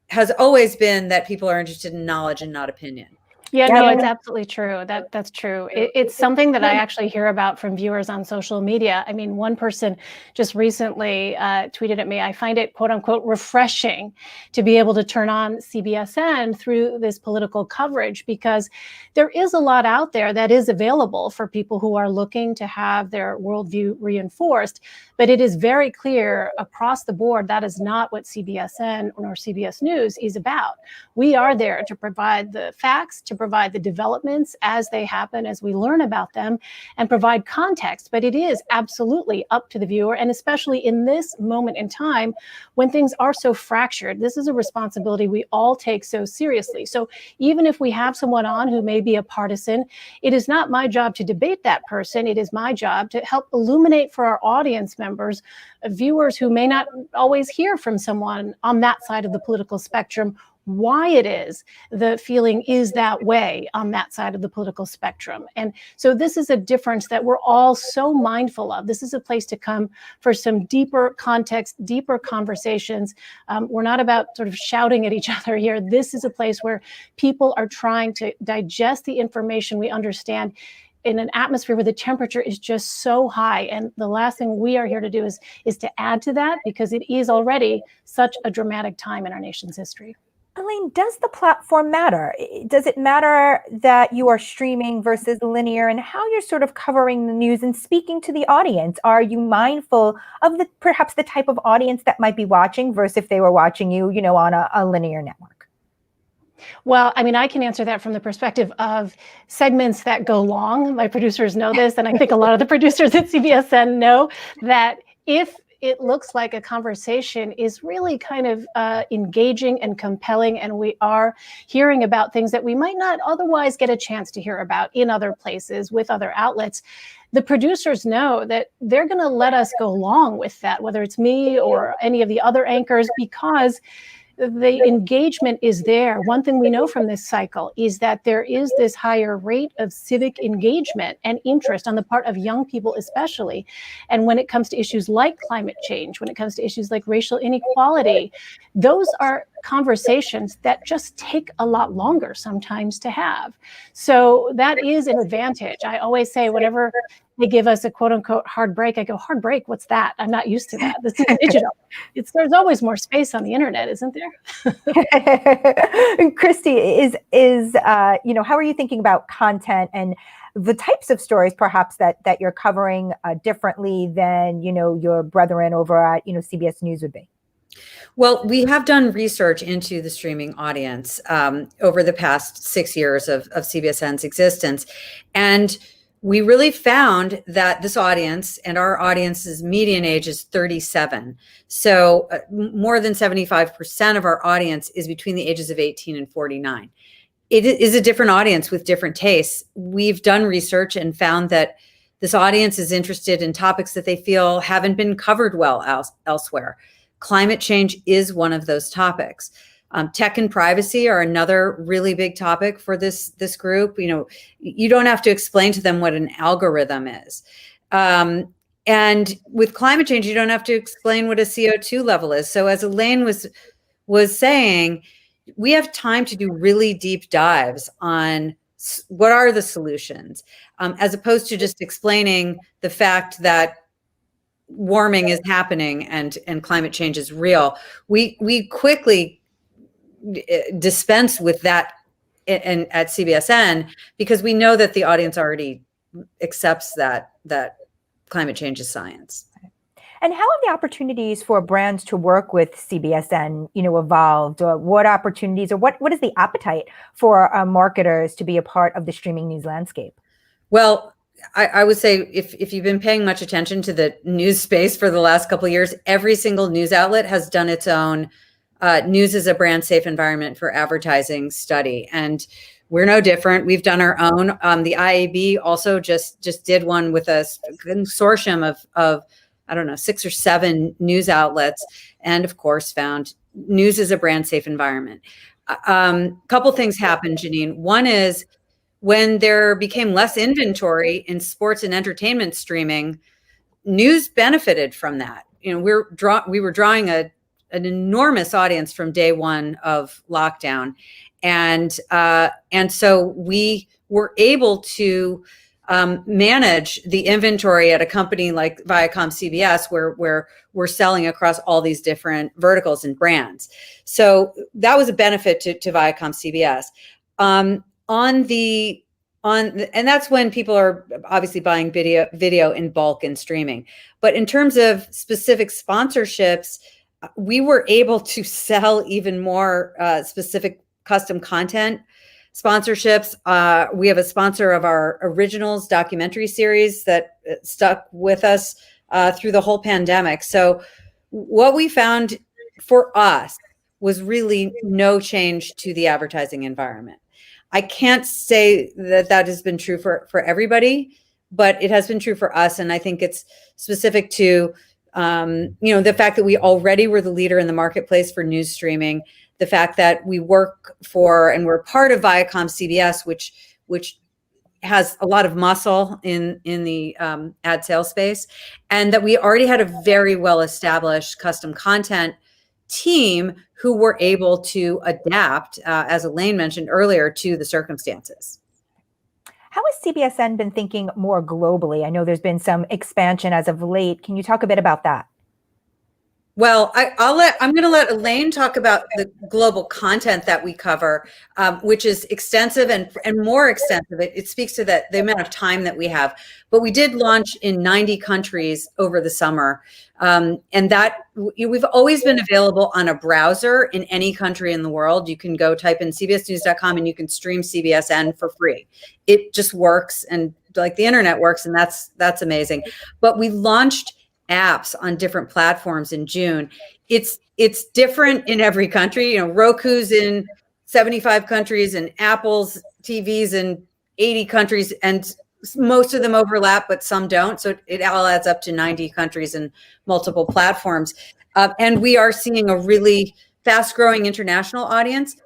M: has always been that people are interested in knowledge and not opinion.
L: Yeah, no, it's absolutely true. That's true. It's something that I actually hear about from viewers on social media. I mean, one person just recently tweeted at me, I find it, quote unquote, refreshing to be able to turn on CBSN through this political coverage, because there is a lot out there that is available for people who are looking to have their worldview reinforced. But it is very clear across the board that is not what CBSN or CBS News is about. We are there to provide the facts, to provide the developments as they happen, as we learn about them, and provide context. But it is absolutely up to the viewer, and especially in this moment in time when things are so fractured, this is a responsibility we all take so seriously. So even if we have someone on who may be a partisan, it is not my job to debate that person. It is my job to help illuminate for our audience members, viewers who may not always hear from someone on that side of the political spectrum, why it is the feeling is that way on that side of the political spectrum. And so this is a difference that we're all so mindful of. This is a place to come for some deeper context, deeper conversations. We're not about sort of shouting at each other here. This is a place where people are trying to digest the information we understand in an atmosphere where the temperature is just so high. And the last thing we are here to do is to add to that, because it is already such a dramatic time in our nation's history.
A: Elaine, does the platform matter? Does it matter that you are streaming versus linear, and how you're sort of covering the news and speaking to the audience? Are you mindful of perhaps the type of audience that might be watching versus if they were watching you, on a linear network?
L: Well, I mean, I can answer that from the perspective of segments that go long. My producers know this, and I think a lot of the producers at CBSN know that if it looks like a conversation is really kind of engaging and compelling, and we are hearing about things that we might not otherwise get a chance to hear about in other places with other outlets, the producers know that they're going to let us go along with that, whether it's me or any of the other anchors, because the engagement is there. One thing we know from this cycle is that there is this higher rate of civic engagement and interest on the part of young people especially. And when it comes to issues like climate change, when it comes to issues like racial inequality, those are conversations that just take a lot longer sometimes to have. So that is an advantage. I always say whenever they give us a quote unquote hard break, I go, hard break, what's that? I'm not used to that. This is digital. There's always more space on the internet, isn't there?
A: Christy, how are you thinking about content and the types of stories perhaps that you're covering differently than, your brethren over at, CBS News would be?
M: Well, we have done research into the streaming audience over the past 6 years of CBSN's existence. And we really found that this audience, and our audience's median age is 37. So more than 75% of our audience is between the ages of 18 and 49. It is a different audience with different tastes. We've done research and found that this audience is interested in topics that they feel haven't been covered well elsewhere. Climate change is one of those topics. Tech and privacy are another really big topic for this group. You don't have to explain to them what an algorithm is. And with climate change, you don't have to explain what a CO2 level is. So as Elaine was saying, we have time to do really deep dives on what are the solutions, as opposed to just explaining the fact that warming is happening and climate change is real. We quickly dispense with that at CBSN, because we know that the audience already accepts that climate change is science.
A: And how have the opportunities for brands to work with CBSN, evolved? Or what opportunities, or what is the appetite for marketers to be a part of the streaming news landscape?
M: Well, I would say if you've been paying much attention to the news space for the last couple of years, every single news outlet has done its own news as a brand safe environment for advertising study. And we're no different. We've done our own. The IAB also just did one with a consortium of I don't know, 6 or 7 news outlets, and of course found news is a brand safe environment. Couple things happened, Jeanine. One is when there became less inventory in sports and entertainment streaming, news benefited from that. We were drawing an enormous audience from day one of lockdown, and so we were able to manage the inventory at a company like Viacom CBS, where we're selling across all these different verticals and brands. So that was a benefit to Viacom CBS. And that's when people are obviously buying video in bulk and streaming. But in terms of specific sponsorships, we were able to sell even more specific custom content sponsorships. We have a sponsor of our originals documentary series that stuck with us through the whole pandemic. So what we found for us was really no change to the advertising environment. I can't say that has been true for everybody, but it has been true for us. And I think it's specific to the fact that we already were the leader in the marketplace for news streaming, the fact that we work for and we're part of Viacom CBS, which has a lot of muscle in the ad sales space, and that we already had a very well established custom content team who were able to adapt, as Elaine mentioned earlier, to the circumstances.
A: How has CBSN been thinking more globally? I know there's been some expansion as of late. Can you talk a bit about that?
M: Well, I'm going to let Elaine talk about the global content that we cover, which is extensive and more extensive. It speaks to the amount of time that we have. But we did launch in 90 countries over the summer, and that we've always been available on a browser in any country in the world. You can go type in cbsnews.com and you can stream CBSN for free. It just works, and like the internet works, and that's amazing. But we launched apps on different platforms in June. It's different in every country. Roku's in 75 countries and Apple's TVs in 80 countries, and most of them overlap, but some don't. So it all adds up to 90 countries and multiple platforms. And we are seeing a really fast growing international audience.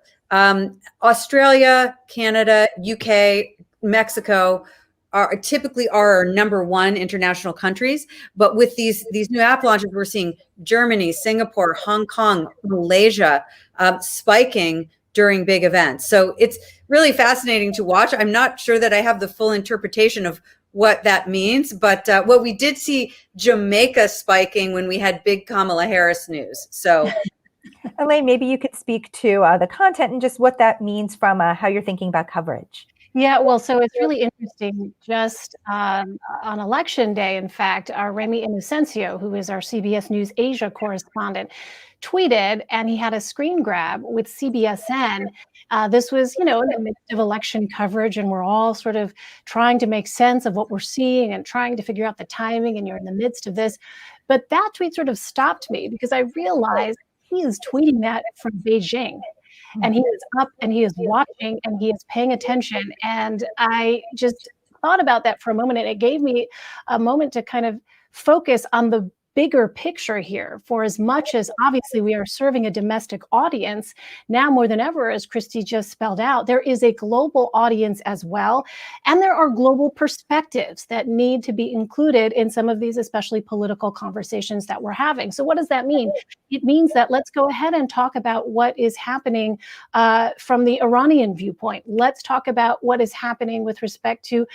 M: Australia, Canada, UK, Mexico are typically our number one international countries. But with these new app launches, we're seeing Germany, Singapore, Hong Kong, Malaysia spiking during big events. So it's really fascinating to watch. I'm not sure that I have the full interpretation of what that means, but what we did see Jamaica spiking when we had big Kamala Harris news. So
A: Elaine, maybe you could speak to the content and just what that means from how you're thinking about coverage.
L: Yeah, well, so it's really interesting. Just on election day, in fact, our René Inocencio, who is our CBS News Asia correspondent, tweeted, and he had a screen grab with CBSN. This was, in the midst of election coverage, and we're all sort of trying to make sense of what we're seeing and trying to figure out the timing, and you're in the midst of this. But that tweet sort of stopped me because I realized he is tweeting that from Beijing. And he is up and he is watching and he is paying attention. And I just thought about that for a moment, and it gave me a moment to kind of focus on the bigger picture here. For as much as obviously we are serving a domestic audience, now more than ever, as Christy just spelled out, there is a global audience as well. And there are global perspectives that need to be included in some of these, especially political conversations that we're having. So what does that mean? It means that let's go ahead and talk about what is happening from the Iranian viewpoint. Let's talk about what is happening with respect to,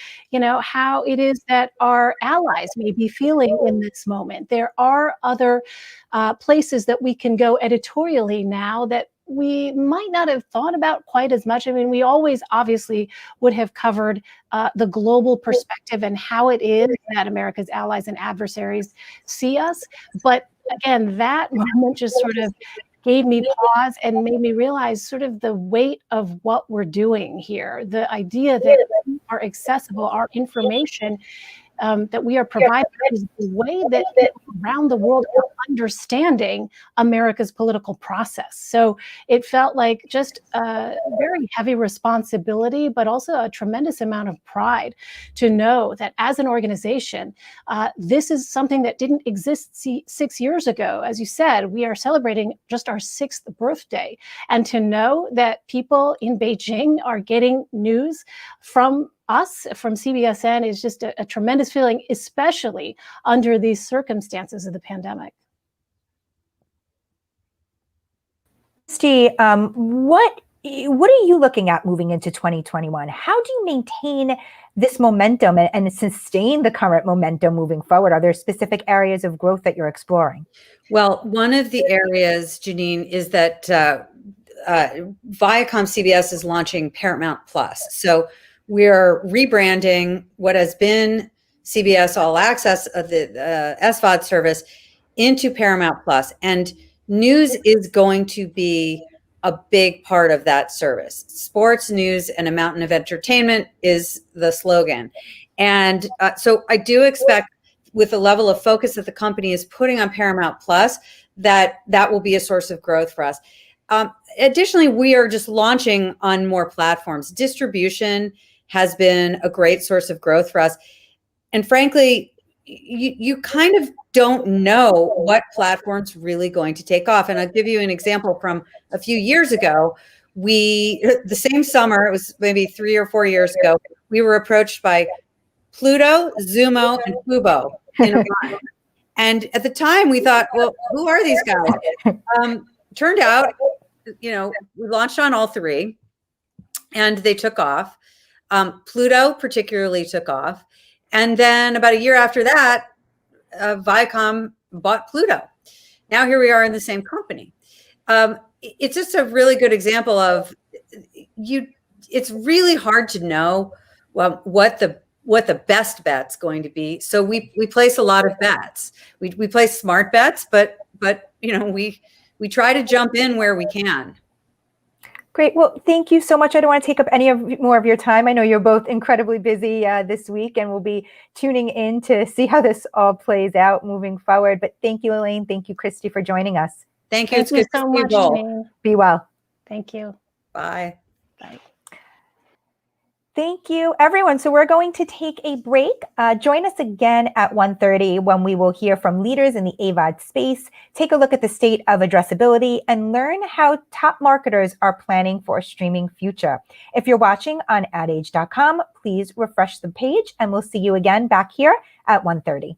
L: how it is that our allies may be feeling in this moment. There are other places that we can go editorially now that we might not have thought about quite as much. I mean, we always obviously would have covered the global perspective and how it is that America's allies and adversaries see us. But again, that moment just sort of gave me pause and made me realize sort of the weight of what we're doing here. The idea that we are accessible, our information that we are providing is the way that around the world are understanding America's political process. So it felt like just a very heavy responsibility, but also a tremendous amount of pride to know that as an organization, this is something that didn't exist 6 years ago. As you said, we are celebrating just our 6th birthday. And to know that people in Beijing are getting news from us, from CBSN, is just a tremendous feeling, especially under these circumstances of the pandemic.
A: Christy, what are you looking at moving into 2021? How do you maintain this momentum and sustain the current momentum moving forward? Are there specific areas of growth that you're exploring?
M: Well, one of the areas, Jeanine, is that Viacom CBS is launching Paramount Plus. So we're rebranding what has been CBS All Access, the SVOD service, into Paramount Plus. And news is going to be a big part of that service. Sports, news, and a mountain of entertainment is the slogan. And so I do expect, with the level of focus that the company is putting on Paramount Plus, that will be a source of growth for us. Additionally, we are just launching on more platforms. Distribution has been a great source of growth for us. And frankly, you kind of don't know what platform's really going to take off. And I'll give you an example from a few years ago. The same summer, it was maybe 3 or 4 years ago, we were approached by Pluto, Zumo, and Fubo in Iran. And at the time we thought, well, who are these guys? Turned out, we launched on all three and they took off. Pluto particularly took off. And then about a year after that, Viacom bought Pluto. Now here we are in the same company. It's just a really good example of it's really hard to know what the best bet's going to be. So we place a lot of bets. We place smart bets, but we try to jump in where we can.
A: Great. Well, thank you so much. I don't want to take up any more of your time. I know you're both incredibly busy this week, and we'll be tuning in to see how this all plays out moving forward. But thank you, Elaine. Thank you, Christy, for joining us.
M: Thank you.
L: Thank you so much, Jeanine.
A: Be well.
L: Thank you.
M: Bye.
L: Bye.
A: Thank you, everyone. So we're going to take a break. Join us again at 1:30 when we will hear from leaders in the AVOD space, take a look at the state of addressability, and learn how top marketers are planning for a streaming future. If you're watching on adage.com, please refresh the page, and we'll see you again back here at 1:30.